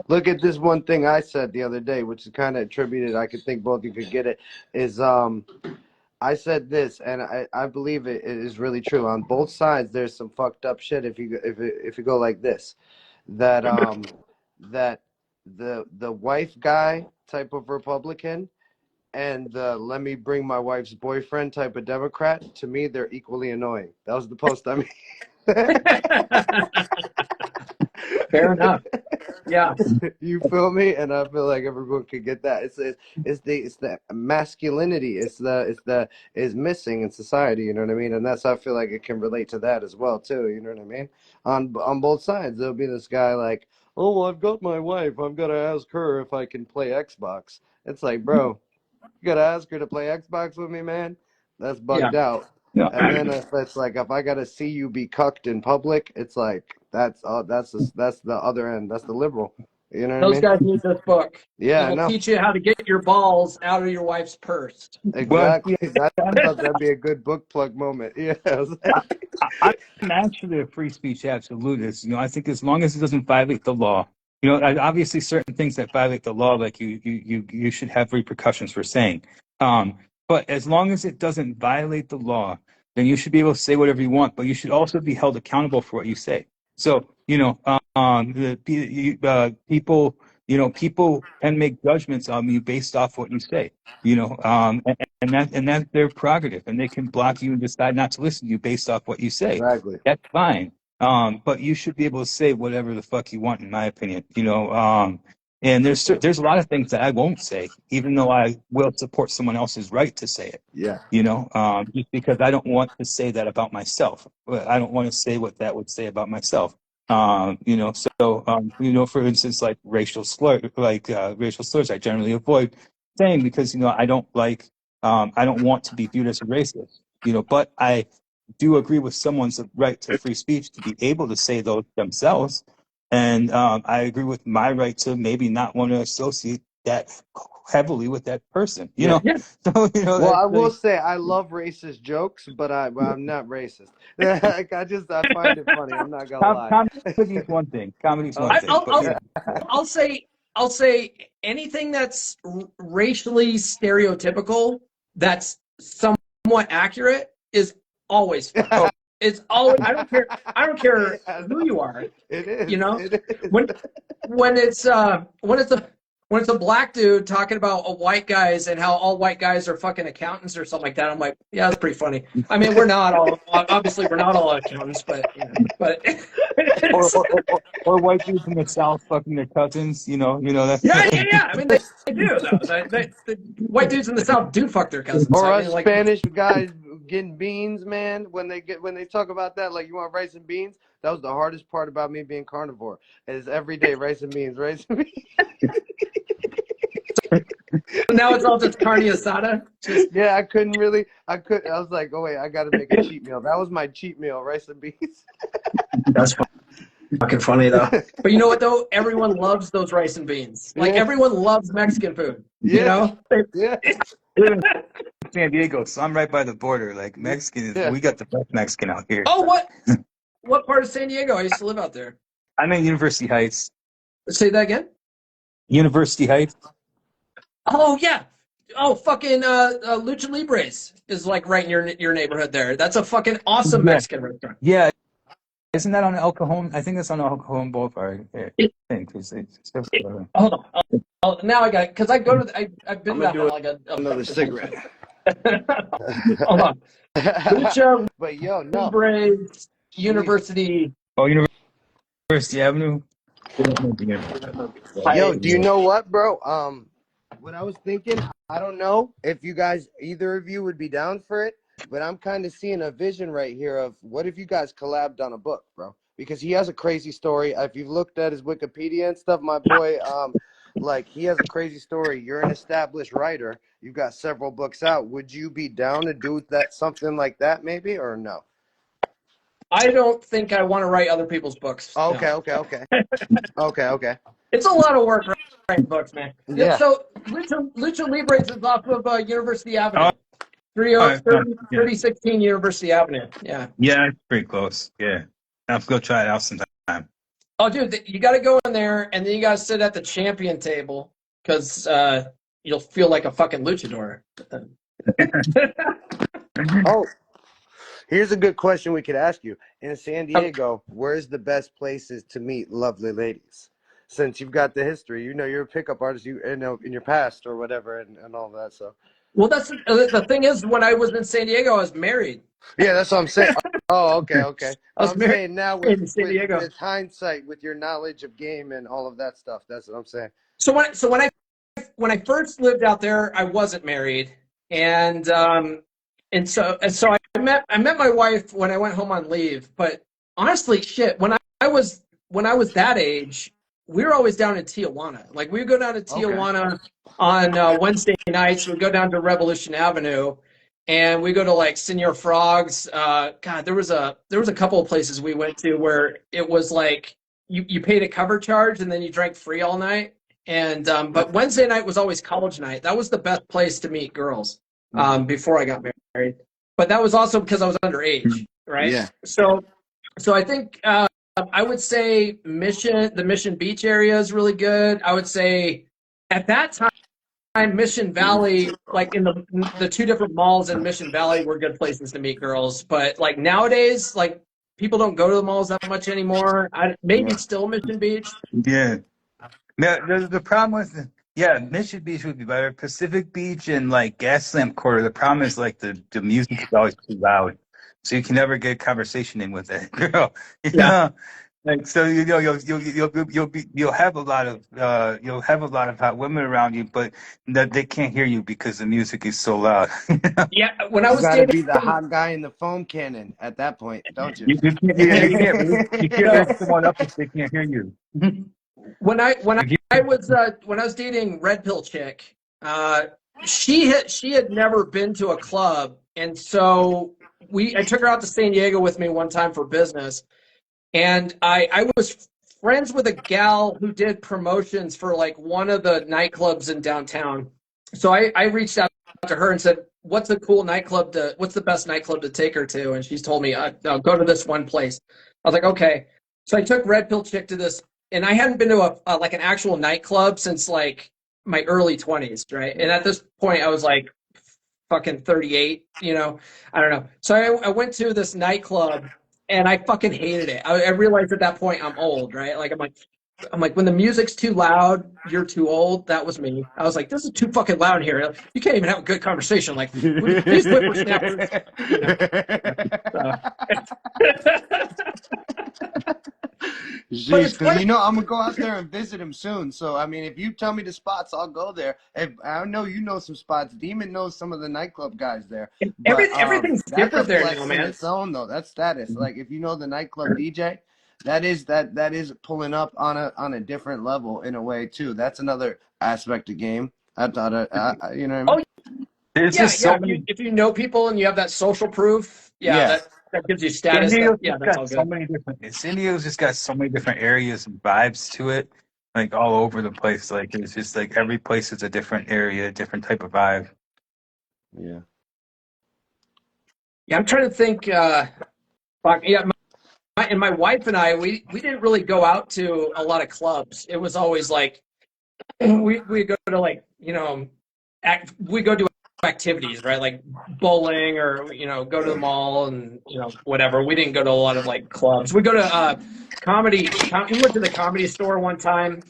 look at this one thing I said the other day, which is kind of attributed. I could think both of you could get it. Is I said this, and I believe it is really true. On both sides, there's some fucked up shit. If you go like this, that that the wife guy type of Republican and the let me bring my wife's boyfriend type of Democrat, to me, they're equally annoying. That was the post I made. Fair enough. Yeah. You feel me? And I feel like everyone could get that. It's the masculinity. Is missing in society. You know what I mean? And that's I feel like it can relate to that as well too. You know what I mean? On both sides, there'll be this guy like, oh, well, I've got my wife. I've got to ask her if I can play Xbox. It's like, bro, you gotta ask her to play Xbox with me, man. That's bugged out. Yeah. And then if it's like if I gotta see you be cucked in public, it's like that's the other end. That's the liberal. You know what Those I mean? guys need this book. Yeah, I It'll know. teach you how to get your balls out of your wife's purse. Exactly. I thought that'd be a good book plug moment. Yeah. I'm actually a free speech absolutist. I think as long as it doesn't violate the law. Obviously certain things that violate the law, like you should have repercussions for saying. But as long as it doesn't violate the law, then you should be able to say whatever you want. But you should also be held accountable for what you say. So people can make judgments on you based off what you say. And that's their prerogative, and they can block you and decide not to listen to you based off what you say. Exactly. That's fine. But you should be able to say whatever the fuck you want, in my opinion. And there's a lot of things that I won't say, even though I will support someone else's right to say it. Yeah. Just because I don't want to say that about myself. I don't want to say what that would say about myself. For instance, like racial slurs, I generally avoid saying because I don't want to be viewed as a racist. But I do agree with someone's right to free speech to be able to say those themselves. And I agree with my right to maybe not want to associate that heavily with that person. Yeah. So, well, I will say I love racist jokes, but I'm not racist. I find it funny. I'm not gonna lie. Comedy's one thing. I'll say anything that's racially stereotypical that's somewhat accurate is always fun. It's always I don't care who you are. It is. It is. When it's a black dude talking about a white guys and how all white guys are fucking accountants or something like that, I'm like, yeah, that's pretty funny. I mean, we're not all accountants, but or white dudes in the South fucking their cousins, that's yeah. I mean, they do though. The white dudes in the South do fuck their cousins. Or us Spanish guys getting beans, man. When they talk about that, like you want rice and beans. That was the hardest part about me being carnivore. Is every day rice and beans. Now it's all just carne asada. Yeah, I was like, oh wait, I got to make a cheat meal. That was my cheat meal, rice and beans. That's fucking funny though. But you know what though? Everyone loves those rice and beans. Like everyone loves Mexican food. Yeah. Yeah. San Diego, so I'm right by the border. Like Mexican is, Yeah. we got the best Mexican out here. Oh, what part of San Diego? I used to live out there. I'm in University Heights. Say that again. University Heights. Oh yeah. Oh fucking Lucha Libres is like right in your neighborhood there. That's a fucking awesome Yeah, Mexican restaurant. yeah. Isn't that on El Cajon? I think it's on El Cajon Boulevard. Yeah, It, I think it's hold on. Now I got it because I go to I've I'm been gonna down there do like a another bunch of times. cigarette. Hold on. Lucha But yo, no. Libres Sweet. University Oh, University Avenue. Yo, do you Heights. know what, bro? What I was thinking, I don't know if you guys, either of you would be down for it, but I'm kind of seeing a vision right here of what if you guys collabed on a book, bro? Because he has a crazy story. If you've looked at his Wikipedia and stuff, my boy, like he has a crazy story. You're an established writer. You've got several books out. Would you be down to do that, something like that, maybe, or no? I don't think I want to write other people's books. No. Okay. It's a lot of work writing books, man. Yeah, Yeah. so Lucha Libres is off of University Oh, Avenue. it's not, yeah, 3016 University Avenue. Yeah. yeah, it's pretty close. Yeah, I'll have to go try it out sometime. Oh, dude, you got to go in there and then you got to sit at the champion table because you'll feel like a fucking luchador. Oh, here's a good question we could ask you. In San Diego, where's the best places to meet lovely ladies? Since you've got the history, you know you're a pickup artist, you know in your past or whatever, and all that. So Well, that's the thing is, when I was in San Diego, I was married. yeah, that's what I'm saying. Oh, okay. I was I'm married saying now in San Diego. with hindsight, with your knowledge of game and all of that stuff. That's what I'm saying. So when I first lived out there, I wasn't married, and so I met my wife when I went home on leave. But honestly, shit, when I was that age, we were always down in Tijuana. Like we would go down to Okay. Tijuana on Wednesday nights. We'd go down to Revolution Avenue, and we go to like Senor Frogs. God, there was a couple of places we went to where it was like you paid a cover charge and then you drank free all night. And but Wednesday night was always college night. That was the best place to meet girls before I got married. But that was also because I was underage, right? Yeah. So I think I would say the Mission Beach area is really good. I would say at that time Mission Valley, like in the two different malls in Mission Valley, were good places to meet girls. But like nowadays, like people don't go to the malls that much anymore. Maybe Yeah. still Mission Beach. Yeah. The problem with Mission Beach would be better. Pacific Beach and like Gaslamp Quarter. The problem is like the music is always too loud, so you can never get a conversation in with that girl. You Yeah. know, like so you'll have a lot of hot women around you, but that they can't hear you because the music is so loud. Yeah, when I You was got to dating, be the hot guy in the foam cannon at that point, don't you? You can't bring someone up if they can't hear you. when I when You I was when I was dating Red Pill chick, she had never been to a club, and so I took her out to San Diego with me one time for business, and I was friends with a gal who did promotions for like one of the nightclubs in downtown. So I reached out to her and said, what's the best nightclub to take her to? And she's told me, I'll go to this one place. I was like, okay. So I took Red Pill Chick to this, and I hadn't been to like an actual nightclub since like my early 20s, right? And at this point, I was like fucking 38, I don't know. So I went to this nightclub and I fucking hated it. I realized at that point I'm old, right? Like I'm like when the music's too loud, you're too old. That was me. I was like, this is too fucking loud here. You can't even have a good conversation. Like these whippersnappers, you know. So. But Jeez, it's because funny. I'm gonna go out there and visit him soon. So I mean, if you tell me the spots, I'll go there. If I know you know some spots, Demon knows some of the nightclub guys there. But Everything's that's a different there flex now, in man. its own, though. That's status. Like if you know the nightclub DJ, that is pulling up on a different level in a way too. That's another aspect of game. I thought, you know what I mean? Oh There's yeah, just yeah. so If you many. if you know people and you have that social proof, yeah, Yeah. that gives you San status. Diego's Yeah, just that's all got so good. many different. San Diego's just got so many different areas and vibes to it, like all over the place. Like it's just like every place is a different area, a different type of vibe. Yeah. Yeah, I'm trying to think. Fuck, yeah, and my wife and I, we didn't really go out to a lot of clubs. It was always like we go to like we go do activities, right? Like bowling or go to the mall and whatever. We didn't go to a lot of like clubs. We go to we went to the Comedy Store one time.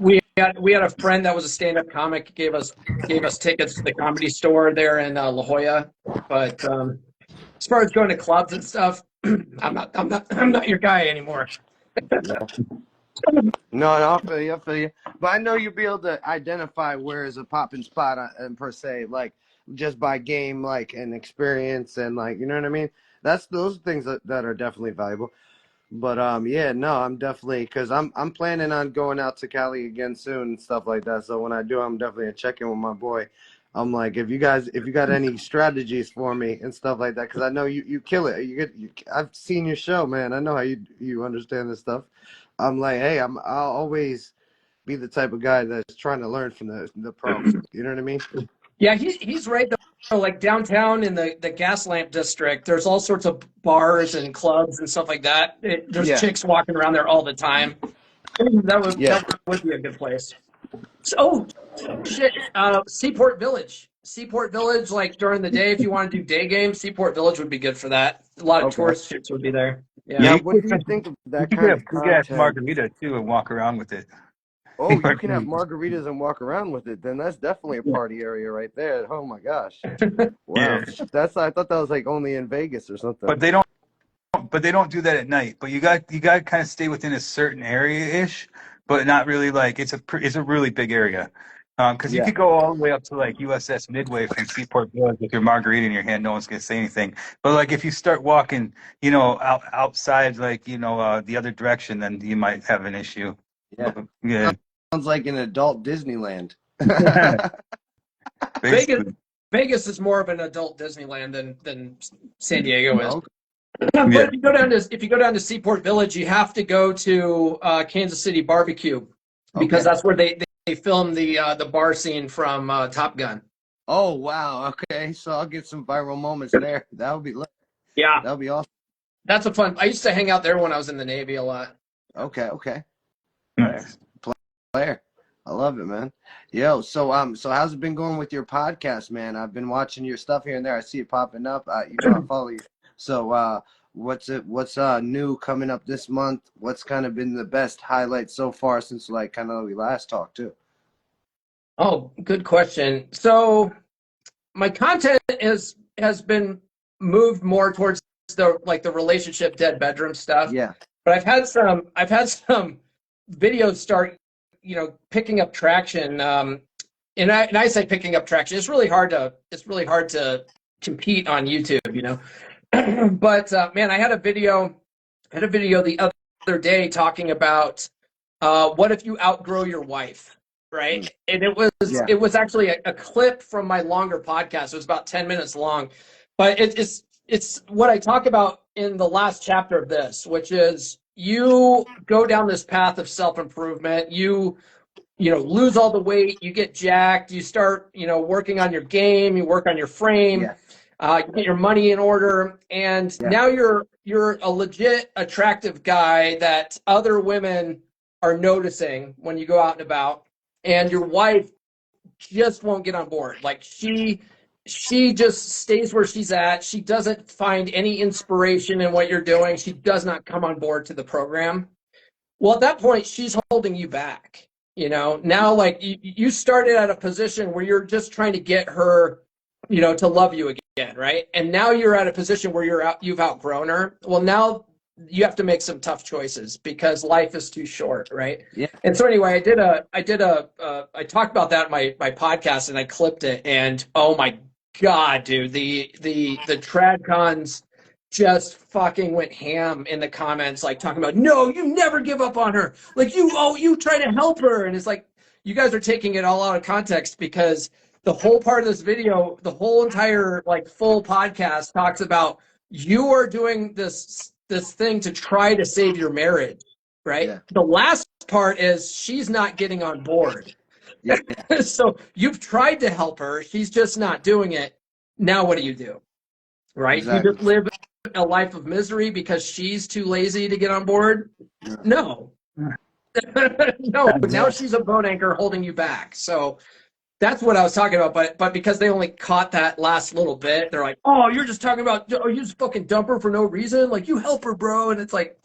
We had a friend that was a stand-up comic, gave us tickets to the Comedy Store there in La Jolla. But as far as going to clubs and stuff, I'm not your guy anymore. Yeah. No, I feel you. I feel you. But I know you'll be able to identify where is a popping spot and per se, like just by game, like and experience, and like you know what I mean. That's those things that are definitely valuable. But yeah, no, I'm definitely because I'm planning on going out to Cali again soon and stuff like that. So when I do, I'm definitely gonna check in with my boy. I'm like, if you got any strategies for me and stuff like that, because I know you kill it. I've seen your show, man. I know how you understand this stuff. I'm like, hey, I'll always be the type of guy that's trying to learn from the pros. You know what I mean? Yeah, he's right though. Like downtown in the Gaslamp district, there's all sorts of bars and clubs and stuff like that. There's Yeah, chicks walking around there all the time. yeah. That would be a good place. So, oh shit, Seaport Village. Seaport Village, like during the day, if you want to do day games, Seaport Village would be good for that. A lot of Okay. tourist chicks would be there. Yeah, Yeah. Now, you what do you can think of you that can kind get of a big ass content? margarita too and walk around with it. Oh, you can have margaritas and walk around with it. Then that's definitely a Yeah. party area right there. Oh my gosh. Wow. Yeah, I thought that was like only in Vegas or something. but they don't do that at night. But you got to kind of stay within a certain area ish, but not really like it's a really big area. Because you Yeah. could go all the way up to like USS Midway from Seaport Village with your margarita in your hand, no one's gonna say anything. But like if you start walking, outside, like the other direction, then you might have an issue. Yeah. Yeah, Sounds like an adult Disneyland. Vegas basically. Vegas is more of an adult Disneyland than San Diego is. Okay. But Yeah. if you go down to Seaport Village, you have to go to Kansas City Barbecue because Okay. that's where they filmed the bar scene from Top Gun. Oh wow. Okay. So I'll get some viral moments there. That would be lit. Yeah, That would be awesome. that's a fun. I used to hang out there when I was in the Navy a lot. Okay. Okay. Nice. Player. I love it, man. Yo, so how's it been going with your podcast, man? I've been watching your stuff here and there. I see it popping up. I follow you. So, what's new coming up this month? What's kind of been the best highlight so far since like kind of we last talked too? Oh, good question. So my content has been moved more towards the relationship dead bedroom stuff. Yeah. But I've had some videos start, picking up traction. And I say picking up traction. It's really hard to compete on YouTube. But man, I had a video the other day talking about what if you outgrow your wife, Mm. right? And it was Yeah. it was actually a clip from my longer podcast. It was about 10 minutes long, but it's what I talk about in the last chapter of this, which is you go down this path of self-improvement. You lose all the weight, you get jacked, you start, working on your game, you work on your frame, Yeah. you get your money in order, and Yeah. now you're a legit attractive guy that other women are noticing when you go out and about, and your wife just won't get on board. Like she just stays where she's at. She doesn't find any inspiration in what you're doing. She does not come on board to the program. Well, at that point, she's holding you back. Now, like you started at a position where you're just trying to get her, to love you again, right? And now you're at a position where you've outgrown her. Well, now you have to make some tough choices because life is too short, right? Yeah. And so anyway, I talked about that in my podcast and I clipped it, and oh my God, dude, the TradCons just fucking went ham in the comments, like talking about, no, you never give up on her. Like you try to help her. And it's like, you guys are taking it all out of context because the whole part of this video, the whole entire like full podcast talks about you are doing this thing to try to save your marriage, right? Yeah. The last part is she's not getting on board. Yeah. So you've tried to help her. She's just not doing it. Now what do you do? right? Who Exactly. just live a life of misery because she's too lazy to get on board? Yeah. No. No, now Exactly. she's a boat anchor holding you back. So that's what I was talking about. But because they only caught that last little bit, they're like, "Oh, you're just talking about, oh, you just fucking dump her for no reason. Like, you help her, bro." And it's like,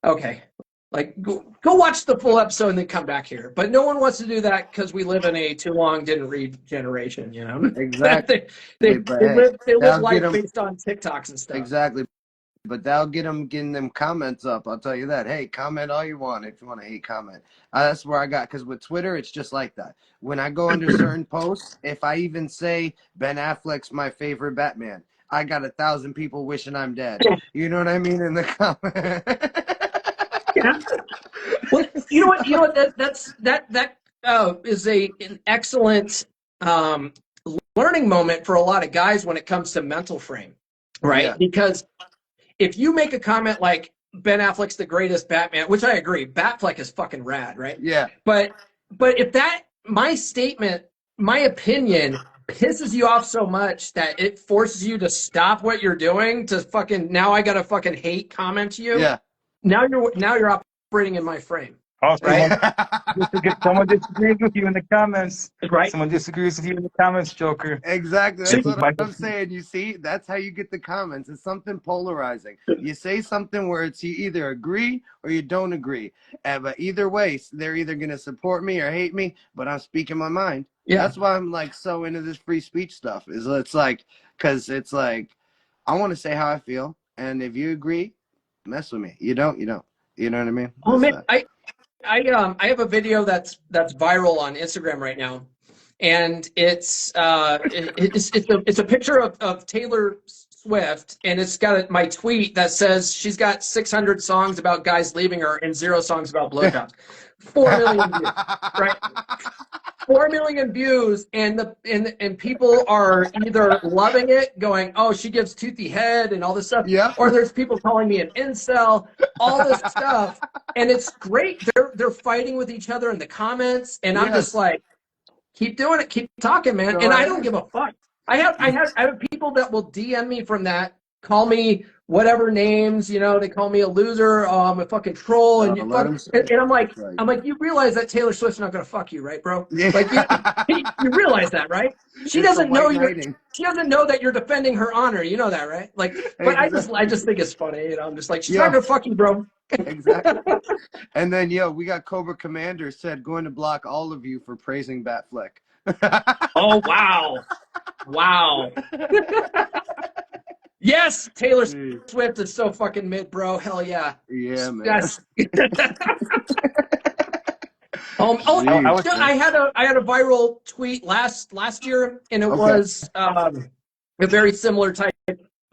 okay, like go watch the full episode and then come back here. But no one wants to do that because we live in a too long didn't read generation. You know, Exactly. they But hey, they live that'll get life them based on TikToks and stuff. exactly. But that'll get them getting them comments up. I'll tell you that. Hey, comment all you want if you want to hate comment. That's where I got because with Twitter, it's just like that. When I go under certain posts, if I even say Ben Affleck's my favorite Batman, I got 1,000 people wishing I'm dead. You know what I mean in the comment. Yeah. Well, you know what? You know what? That is an excellent learning moment for a lot of guys when it comes to mental frame, right? Yeah, Because if you make a comment like Ben Affleck's the greatest Batman, which I agree, Batfleck is fucking rad, right? yeah, But if that my statement, my opinion pisses you off so much that it forces you to stop what you're doing to fucking now I gotta fucking hate comment you. yeah. Now you're operating in my frame, Oh, right? someone disagrees with you in the comments. Right. Someone disagrees with you in the comments, Joker. Exactly. They That's think what Michael. I'm saying. You see, that's how you get the comments. It's something polarizing. You say something where it's you either agree or you don't agree. But either way, they're either going to support me or hate me, but I'm speaking my mind. Yeah. That's why I'm like so into this free speech stuff. Is it's like, because it's like, I want to say how I feel. And if you agree, mess with me. You don't, you don't. You know what I mean? Oh That's man, that. I have a video that's viral on Instagram right now, and it's a picture of Taylor Swift, and it's got my tweet that says she's got 600 songs about guys leaving her and 0 songs about blowjobs. 4 million views, right? 4 million views, and people are either loving it, going, "Oh, she gives toothy head" and all this stuff, Yep. or there's people calling me an incel, all this stuff, and it's great. They're fighting with each other in the comments, and I'm just Yes. like, keep doing it, keep talking, man. Go And I right don't ahead. give a fuck. I have people that will DM me from that, call me whatever names, they call me a loser, a fucking troll, and you Let fuck. him say And it. I'm like, Right. you realize that Taylor Swift's not gonna fuck you, right, bro? Yeah. Like you realize that, right? She It's the doesn't know white you're. knighting. She doesn't know that you're defending her honor. You know that, right? Like, but I Exactly. just think it's funny. I'm just like, she's not Yo, gonna fuck you, bro. exactly. And then, yo, we got Cobra Commander said going to block all of you for praising Batfleck. Oh wow, wow. Yes, Taylor Swift is so fucking mid, bro. Hell yeah. Yeah, man. Yes. Oh, I Jeez, was. man. I had a viral tweet last year, and it Okay. was a very similar type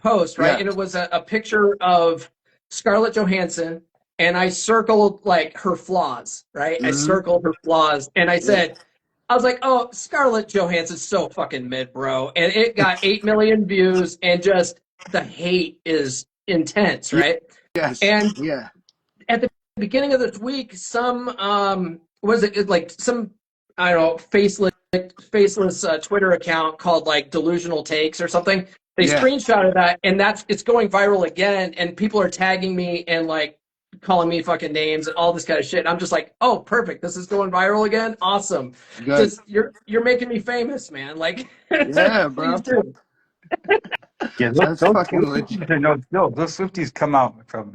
post, right? Yeah. And it was a picture of Scarlett Johansson, and I circled like her flaws, right? I Mm-hmm. circled her flaws, and Yeah. I was like, oh, Scarlett Johansson's so fucking mid, bro. And it got 8 million views, and just the hate is intense, right? Yes. And Yeah. at the beginning of this week, some was it like some I don't know faceless Twitter account called like Delusional Takes or something. They Yeah. screenshotted that, and it's going viral again, and people are tagging me and like calling me fucking names and all this kind of shit. I'm just like, oh, perfect, this is going viral again. Awesome. Good. Just you're making me famous, man. Like, Yeah, please bro. do. Yeah, That's those fucking legit. Swifties are no joke. Those Swifties come out from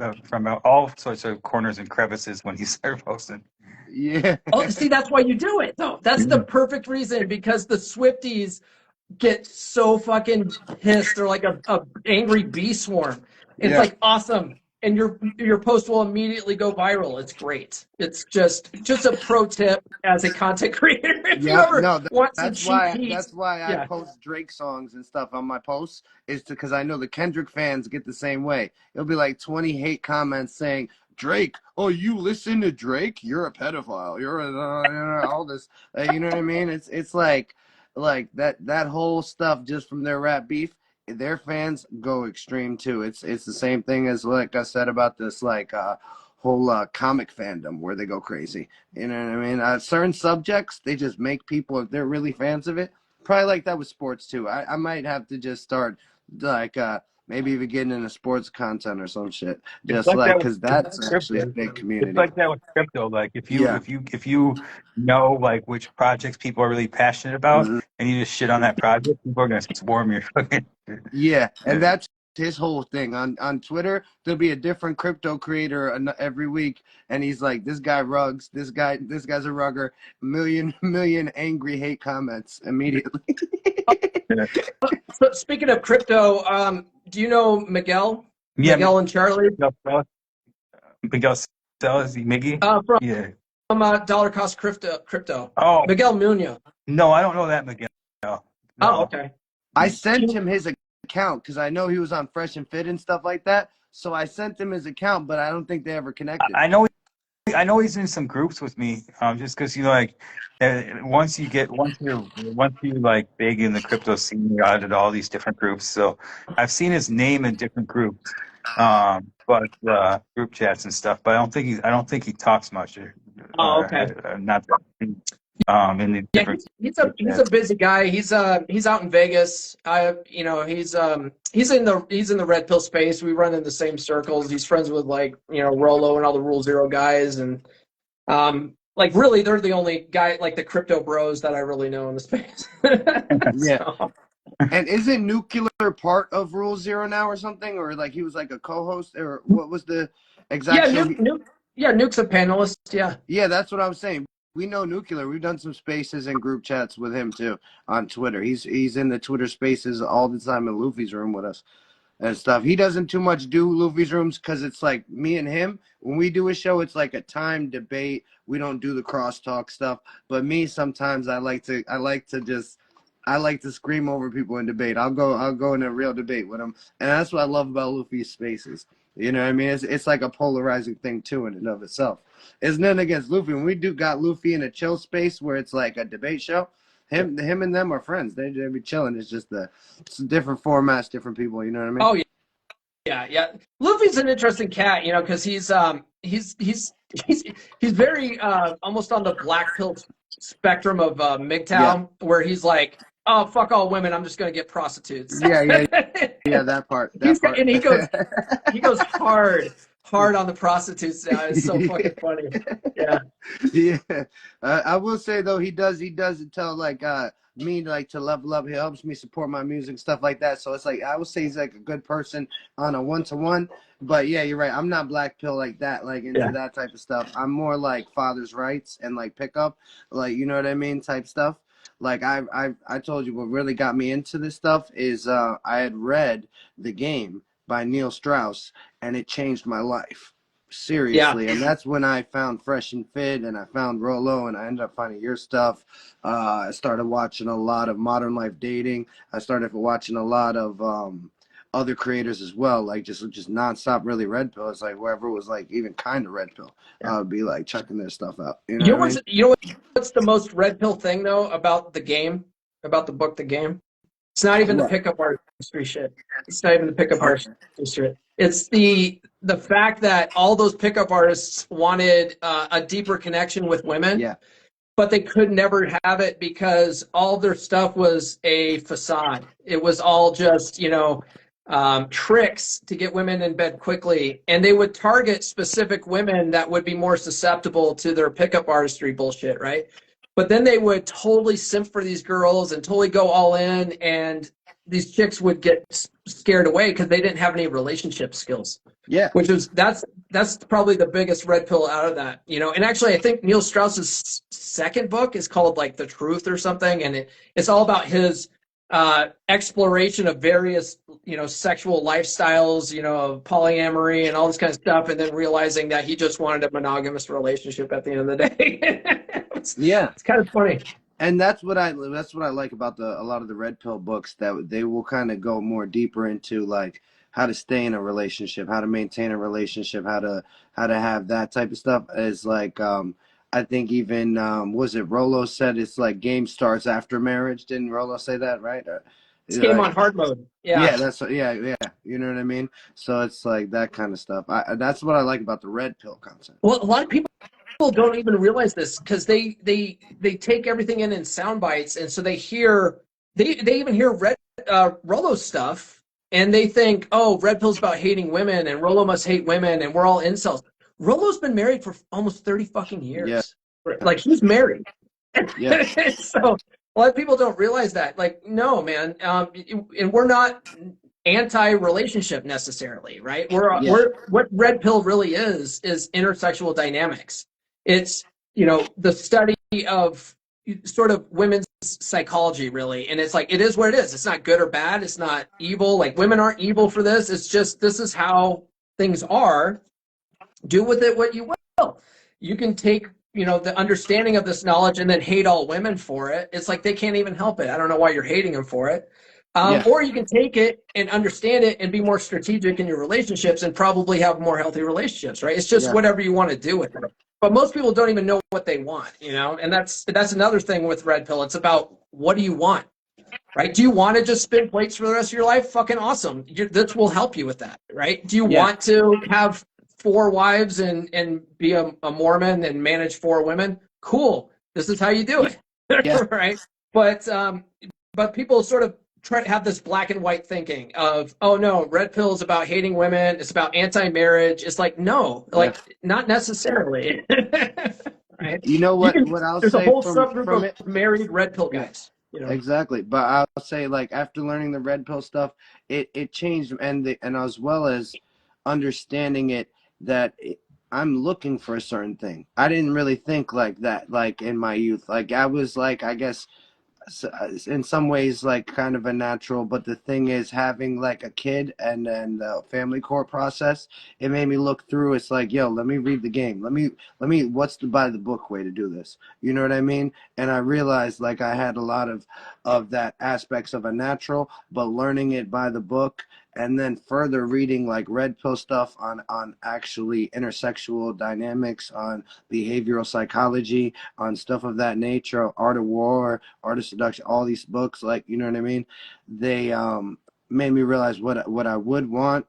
all sorts of corners and crevices when you start posting. Yeah. Oh, see, that's why you do it, though. That's the perfect reason, because the Swifties get so fucking pissed. They're like a angry bee swarm. It's Yeah. like awesome, and your post will immediately go viral. It's great. It's just a pro tip as a content creator. If you Yep. ever No, want some that's cheap why heat, that's why I yeah. post Drake songs and stuff on my posts is because I know the Kendrick fans get the same way. It'll be like 20 hate comments saying, Drake, oh, you listen to Drake? You're a pedophile. You're all this. You know what I mean? It's like that whole stuff just from their rap beef. Their fans go extreme too. It's the same thing as like I said about this like whole comic fandom where they go crazy. You know what I mean? Certain subjects, they just make people, if they're really fans of it, probably like that with sports too. I might have to just start like maybe even getting into sports content or some shit. It's Just like like that with because that's actually a crypto. big It's community. like that with crypto. Like Yeah. if you know like which projects people are really passionate about, Mhm. and you just shit on that project, people are gonna swarm your fucking. Yeah, and that's his whole thing on Twitter. There'll be a different crypto creator every week, and he's like, "This guy rugs. This guy's a rugger." Million angry hate comments immediately. So speaking of crypto, do you know Miguel? Yeah, Miguel and Charlie Miguel Salas, Miggy. from Yeah. Dollar Cost Crypto. Oh Miguel Munoz. no, I don't know that Miguel. Oh, No. okay. I sent him his account because I know he was on Fresh and Fit and stuff like that. So I sent him his account, but I don't think they ever connected. I know he's in some groups with me, just because like once you like big in the crypto scene, you're added all these different groups. So I've seen his name in different groups, but group chats and stuff. But I don't think he talks much Oh, okay. not in the Yeah, different group he's a chats. busy guy. He's out in Vegas. He's in the red pill space. We run in the same circles. He's friends with like Rolo and all the Rule Zero guys, and like really they're the only guy like the crypto bros that I really know in the space. Yeah. So, And isn't Nuclear part of Rule Zero now or something? Or like he was like a co-host or what was the exact yeah, show? Nuke's a panelist. Yeah. Yeah, that's what I was saying. We know Nuclear. We've done some spaces and group chats with him too on Twitter. He's in the Twitter spaces all the time in Luffy's room with us and stuff. He doesn't too much do Luffy's rooms because it's like me and him. When we do a show, it's like a time debate. We don't do the crosstalk stuff. But me, sometimes I like to scream over people in debate. I'll go in a real debate with them, and that's what I love about Luffy's spaces. You know what I mean? It's like a polarizing thing too in and of itself. It's nothing against Luffy. When we do got Luffy in a chill space where it's like a debate show, him and them are friends. They be chilling. It's different formats, different people. You know what I mean? Oh yeah. Luffy's an interesting cat, because he's very almost on the black pill spectrum of Yeah, MGTOW, where he's like, oh fuck all women, I'm just gonna get prostitutes. yeah. That part. He's That part. and he goes hard on the prostitutes now. It's so fucking funny. Yeah. Yeah, I will say though he does tell like me like to level up. He helps me support my music stuff like that. So it's like I would say he's like a good person on a 1-to-1. But yeah, you're right. I'm not black pill like that, like into Yeah. that type of stuff. I'm more like father's rights and like pickup, like you know what I mean, type stuff. Like I told you what really got me into this stuff is I had read The Game by Neil Strauss and it changed my life Yeah. seriously. And that's when I found Fresh and Fit and I found Rolo and I ended up finding your stuff. I started watching a lot of Modern Life Dating. I started watching a lot of other creators as well, like just nonstop really red pill. It's like whoever was like even kind of red pill, I would be like checking their stuff out. You know what I mean? What's the most red pill thing though about the game, about the book, The Game? It's not even the What? pickup artistry shit. It's not even the pickup artistry shit. It's the fact that all those pickup artists wanted a deeper connection with women, Yeah. but they could never have it because all their stuff was a facade. It was all just, tricks to get women in bed quickly. And they would target specific women that would be more susceptible to their pickup artistry bullshit, right? But then they would totally simp for these girls and totally go all in. And these chicks would get scared away because they didn't have any relationship skills. Yeah. Which is that's probably the biggest red pill out of that, And actually, I think Neil Strauss's second book is called like The Truth or something, and it's all about his exploration of various, sexual lifestyles, of polyamory and all this kind of stuff, and then realizing that he just wanted a monogamous relationship at the end of the day. Yeah. It's kind of funny. And that's what I like about a lot of the red pill books, that they will kind of go more deeper into like how to stay in a relationship, how to maintain a relationship, how to have that type of stuff. Is like I think even was it Rolo said it's like game starts after marriage? Didn't Rolo say that, right? It's game Like, on hard mode. yeah, Yeah. yeah. You know what I mean? So it's like that kind of stuff. That's what I like about the red pill concept. Well, a lot of people don't even realize this because they take everything in sound bites, and so they even hear Rolo's stuff, and they think, oh, red pill's about hating women, and Rollo must hate women, and we're all incels. Rollo's been married for almost 30 fucking Yeah. years. Like, he's married. Yeah. So a lot of people don't realize that. Like, no, man, and we're not anti-relationship necessarily, right? Yeah. We're what red pill really is intersexual dynamics. It's, the study of sort of women's psychology, really, and it's like, it is what it is. It's not good or bad. It's not evil. Like, women aren't evil for this. It's just, this is how things are. Do with it what you will. You can take, the understanding of this knowledge and then hate all women for it. It's like, they can't even help it. I don't know why you're hating them for it. Yeah. Or you can take it and understand it and be more strategic in your relationships and probably have more healthy relationships, right? It's just Yeah. whatever you want to do with it. But most people don't even know what they want, and that's another thing with red pill. It's about, what do you want, right? Do you want to just spin plates for the rest of your life? Fucking awesome. This will help you with that, right? Do you Yeah. want to have 4 wives and be a Mormon and manage 4 women? Cool. This is how you do it, Yeah. right? But people sort of try to have this black and white thinking of, oh no, red pill is about hating women. It's about anti-marriage. It's like, no, like, not necessarily. Right? You know what I'll There's a say whole from subgroup of it? married red pill Yeah. guys. Exactly. But I'll say, like, after learning the red pill stuff, it changed, and as well as understanding it, that I'm looking for a certain thing. I didn't really think like that, like, in my youth. Like, I was like, I guess, in some ways, like, kind of a natural, but the thing is, having like a kid and then the family court process, it made me look through. It's like, yo, let me read the game. Let me what's the by the book way to do this? You know what I mean? And I realized, like, I had a lot of that aspects of a natural, but learning it by the book, and then further reading like red pill stuff on actually intersexual dynamics, on behavioral psychology, on stuff of that nature, art of war, art of seduction, all these books, like, you know what I mean? They made me realize what I would want,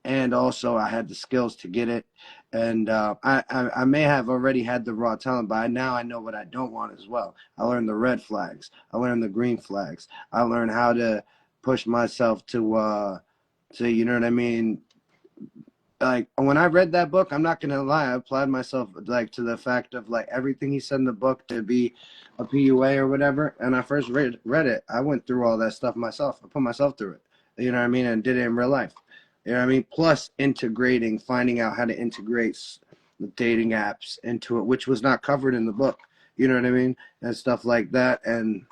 and also I had the skills to get it. And I may have already had the raw talent, but now I know what I don't want as well. I learned the red flags. I learned the green flags. I learned how to push myself to, you know what I mean? Like, when I read that book, I'm not gonna lie, I applied myself, like, to the fact of like everything he said in the book to be a PUA or whatever. And I first read it, I went through all that stuff myself. I put myself through it. You know what I mean? And did it in real life. You know what I mean? Plus integrating, finding out how to integrate the dating apps into it, which was not covered in the book. You know what I mean? And stuff like that. And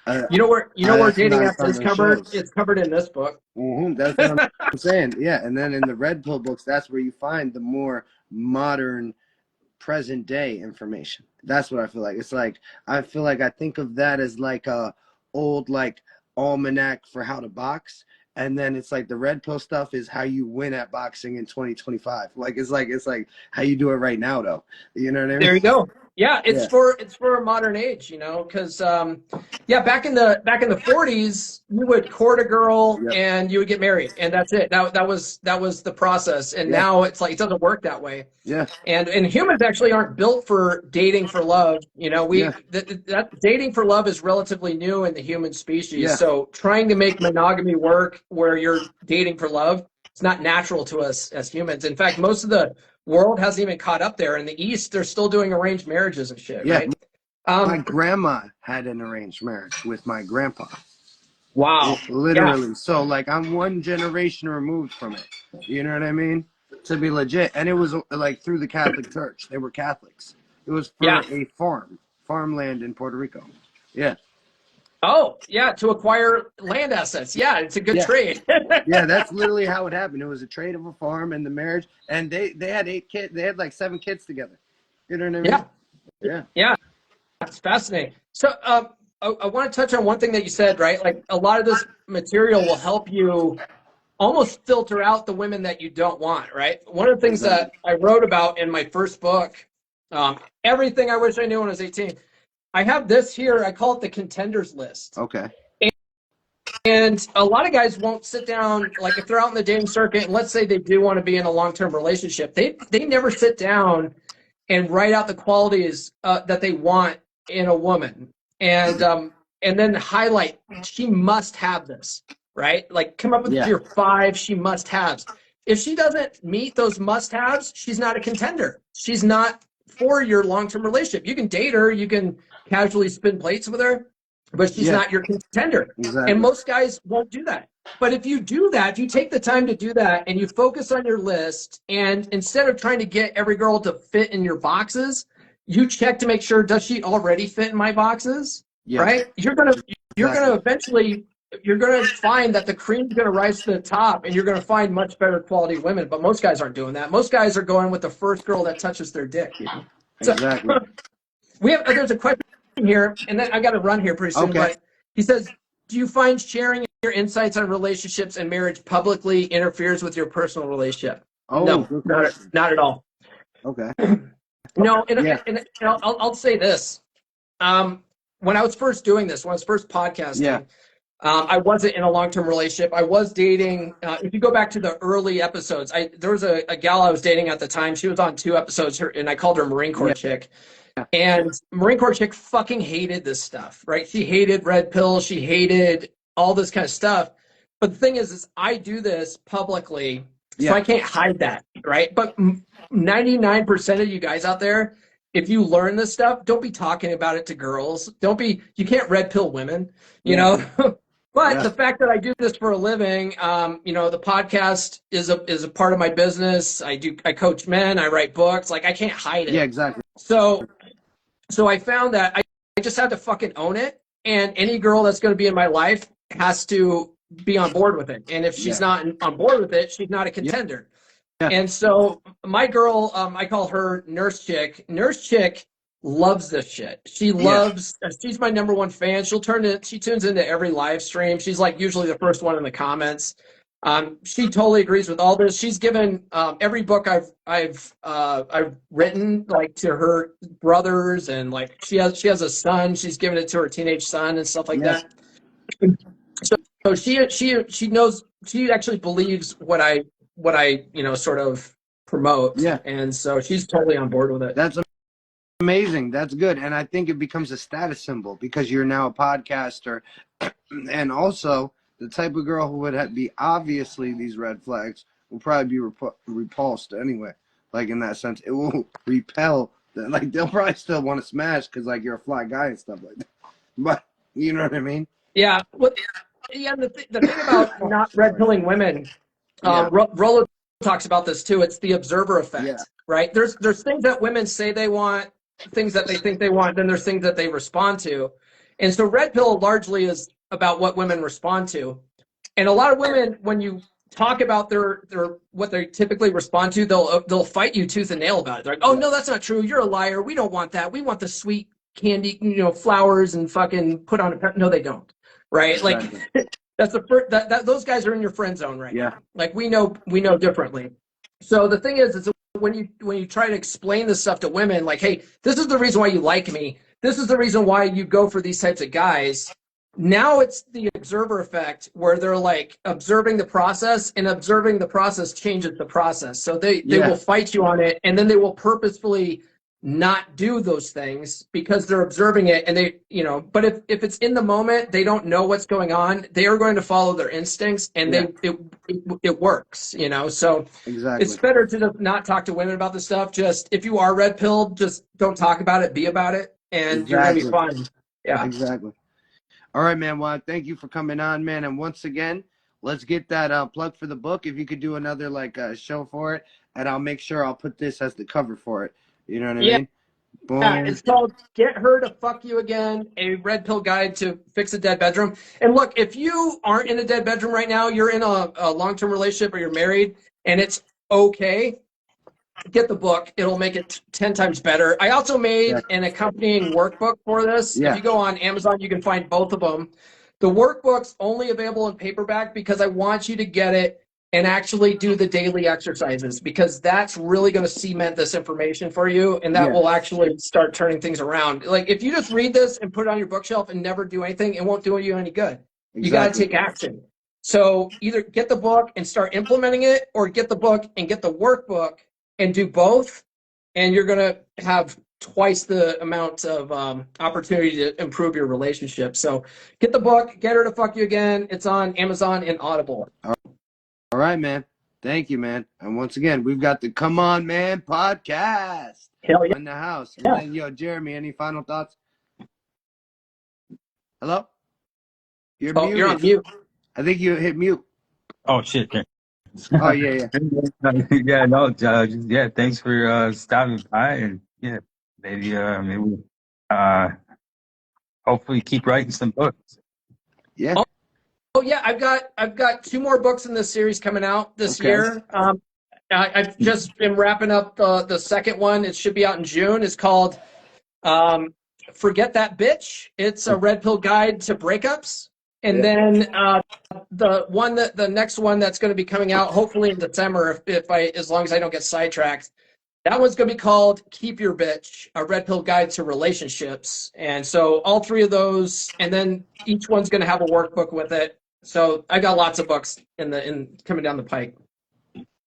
Where that's when dating I apps found is those covered. shows. It's covered in this book. That's what I'm saying. Yeah, and then in the red pill books, that's where you find the more modern, present day information. That's what I feel like. It's like, I feel like I think of that as like a old, like, almanac for how to box, and then it's like the red pill stuff is how you win at boxing in 2025. Like, it's like how you do it right now, though. You know what I mean? There you go. Yeah, Yeah. it's for a modern age, because back in the 40s, you would court a girl Yep. and you would get married, and that's it. That was the process. And Yeah. now it's like, it doesn't work that way. Yeah. And humans actually aren't built for dating for love. Yeah. That dating for love is relatively new in the human species. Yeah. So trying to make monogamy work where you're dating for love, it's not natural to us as humans. In fact, most of the world hasn't even caught up there. In the East, they're still doing arranged marriages and shit, Yeah. right? My grandma had an arranged marriage with my grandpa. Wow. Yeah. Literally. So, like, I'm one generation removed from it. You know what I mean? To be legit. And it was like through the Catholic Church. They were Catholics. It was for Yeah. a farmland in Puerto Rico. Yeah. Oh, yeah, to acquire land assets. Yeah, it's a good Yeah. trade. Yeah, that's literally how it happened. It was a trade of a farm and the marriage. And they had 8 kids. They had like 7 kids together. You know what I mean? Yeah. Yeah. Yeah. That's fascinating. So, I want to touch on one thing that you said, right? Like, a lot of this material will help you almost filter out the women that you don't want, right? One of the things Exactly. that I wrote about in my first book, Everything I Wish I Knew When I Was 18, I have this here. I call it the contenders list. Okay. And a lot of guys won't sit down, like, if they're out in the dating circuit, and let's say they do want to be in a long-term relationship, they never sit down and write out the qualities that they want in a woman, and then highlight, she must have this. right? Like come up with Yeah. your 5 she must haves. If she doesn't meet those must haves, she's not a contender. She's not for your long-term relationship. You can date her, you can casually spin plates with her, but she's Yeah. not your contender. And Exactly. most guys won't do that. But if you do that, if you take the time to do that and you focus on your list, and instead of trying to get every girl to fit in your boxes, you check to make sure, does she already fit in my boxes? Yeah. Right? You're gonna Exactly. eventually you're gonna find that the cream's gonna rise to the top, and you're gonna find much better quality women. But most guys aren't doing that. Most guys are going with the first girl that touches their dick. So Exactly. there's a question here, and then I got to run here pretty soon. Okay. But he says, do you find sharing your insights on relationships and marriage publicly interferes with your personal relationship? Oh, No, good question. not at all. Okay. No, Yeah. and I'll say this. When I was first doing this, when I was first Yeah. podcasting, I wasn't in a long-term relationship. I was dating. If you go back to the early episodes, there was a gal I was dating at the time. She was on 2 episodes, and I called her Marine Corps Yeah. chick. And Marine Corps chick fucking hated this stuff, right? She hated red pills. She hated all this kind of stuff. But the thing is I do this publicly, so Yeah. I can't hide that, right? But 99% of you guys out there, if you learn this stuff, don't be talking about it to girls. You can't red pill women, you Yeah. know? But Yeah. the fact that I do this for a living, the podcast is a part of my business. I coach men, I write books. Like I can't hide it. Yeah. Exactly. So I found that I just have to fucking own it. And any girl that's going to be in my life has to be on board with it. And if she's Yeah. not on board with it, she's not a contender. Yeah. And so my girl, I call her Nurse Chick. Nurse Chick loves this shit. She's my number 1 fan. She tunes into every live stream. She's like usually the first one in the comments. She totally agrees with all this. She's given every book I've written like to her brothers, and like she has a son. She's given it to her teenage son and stuff like Yeah. that. So she knows, she actually believes what I sort of promote. Yeah. And so she's totally on board with it. That's amazing. That's good. And I think it becomes a status symbol because you're now a podcaster. And also, the type of girl who would be obviously these red flags will probably be repulsed anyway. Like in that sense, it will repel. Like they'll probably still want to smash because like you're a fly guy and stuff like that. But you know what I mean? Yeah. Well, yeah. The thing about not red pilling women, Yeah. Rollo talks about this too. It's the observer effect, Yeah. right? There's things that women say they want, things that they think they want, then there's things that they respond to. And so red pill largely is about what women respond to. And a lot of women, when you talk about their what they typically respond to, they'll fight you tooth and nail about it. They're like, oh no, that's not true. You're a liar. We don't want that. We want the sweet candy, flowers and fucking put on a no, they don't. Right? Exactly. Like that's the first that those guys are in your friend zone right Yeah. now. Like we know differently. So the thing is when you try to explain this stuff to women, like, hey, this is the reason why you like me. This is the reason why you go for these types of guys. Now it's the observer effect where they're like observing the process, and observing the process changes the process. So they will fight you on it, and then they will purposefully not do those things because they're observing it, and but if it's in the moment, they don't know what's going on, they are going to follow their instincts, and it works, so Exactly. it's better to just not talk to women about this stuff. Just if you are red pilled, just don't talk about it, be about it, and you're gonna be fine. Yeah, exactly. All right, man. Well, thank you for coming on, man. And once again, let's get that plug for the book. If you could do another show for it, and I'll make sure I'll put this as the cover for it. You know what I mean? Boom. Yeah, it's called Get Her to Fuck You Again, a red pill guide to fix a dead bedroom. And look, if you aren't in a dead bedroom right now, you're in a long-term relationship or you're married, and it's okay, get the book. It'll make it 10 times better. I also made an accompanying workbook for this. Yeah. If you go on Amazon, you can find both of them. The workbook's only available in paperback because I want you to get it and actually do the daily exercises, because that's really going to cement this information for you, and that will actually start turning things around. Like if you just read this and put it on your bookshelf and never do anything, it won't do you any good. Exactly. You got to take action. So either get the book and start implementing it, or get the book and get the workbook and do both, and you're going to have twice the amount of opportunity to improve your relationship. So get the book, Get Her to Fuck You Again. It's on Amazon and Audible. All right, man. Thank you, man. And once again, we've got the Come On Man podcast Hell yeah. in the house. And then, yo, Jeremy, any final thoughts? Hello? You're muted. You're on mute. I think you hit mute. Oh shit! Oh, yeah. Yeah, no, yeah. Thanks for stopping by, and yeah, maybe hopefully keep writing some books. Yeah. Oh yeah, I've got 2 more books in this series coming out this year. I've just been wrapping up the second one. It should be out in June. It's called Forget That Bitch. It's a red pill guide to breakups. And then the next one that's going to be coming out hopefully in December, as long as I don't get sidetracked. That one's going to be called Keep Your Bitch, a red pill guide to relationships. And so all 3 of those, and then each one's going to have a workbook with it. So I got lots of books in coming down the pike.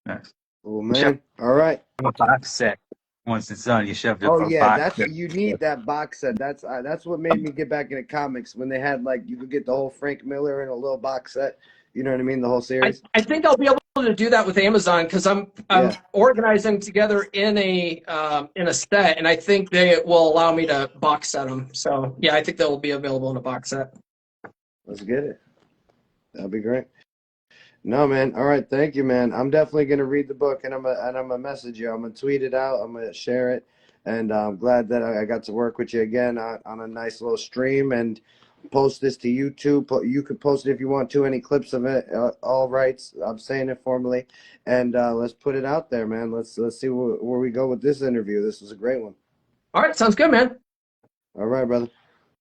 Nice. Oh, man. All right. A box set. Once it's done, you shoved it. Oh, yeah. You need that box set. That's what made me get back into comics when they had, like, you could get the whole Frank Miller in a little box set. You know what I mean? The whole series. I think I'll be able to do that with Amazon because I'm organizing together in a set, and I think they will allow me to box set them. So yeah, I think they'll be available in a box set. Let's get it. That'll be great. No, man. All right, thank you, man. I'm definitely gonna read the book, and I'm gonna message you. I'm gonna tweet it out. I'm gonna share it, and I'm glad that I got to work with you again on a nice little stream and post this to YouTube. You could post it if you want to. Any clips of it, all rights. I'm saying it formally, and let's put it out there, man. Let's see where we go with this interview. This was a great one. All right, sounds good, man. All right, brother.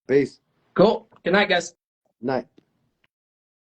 Peace. Cool. Good night, guys. Night.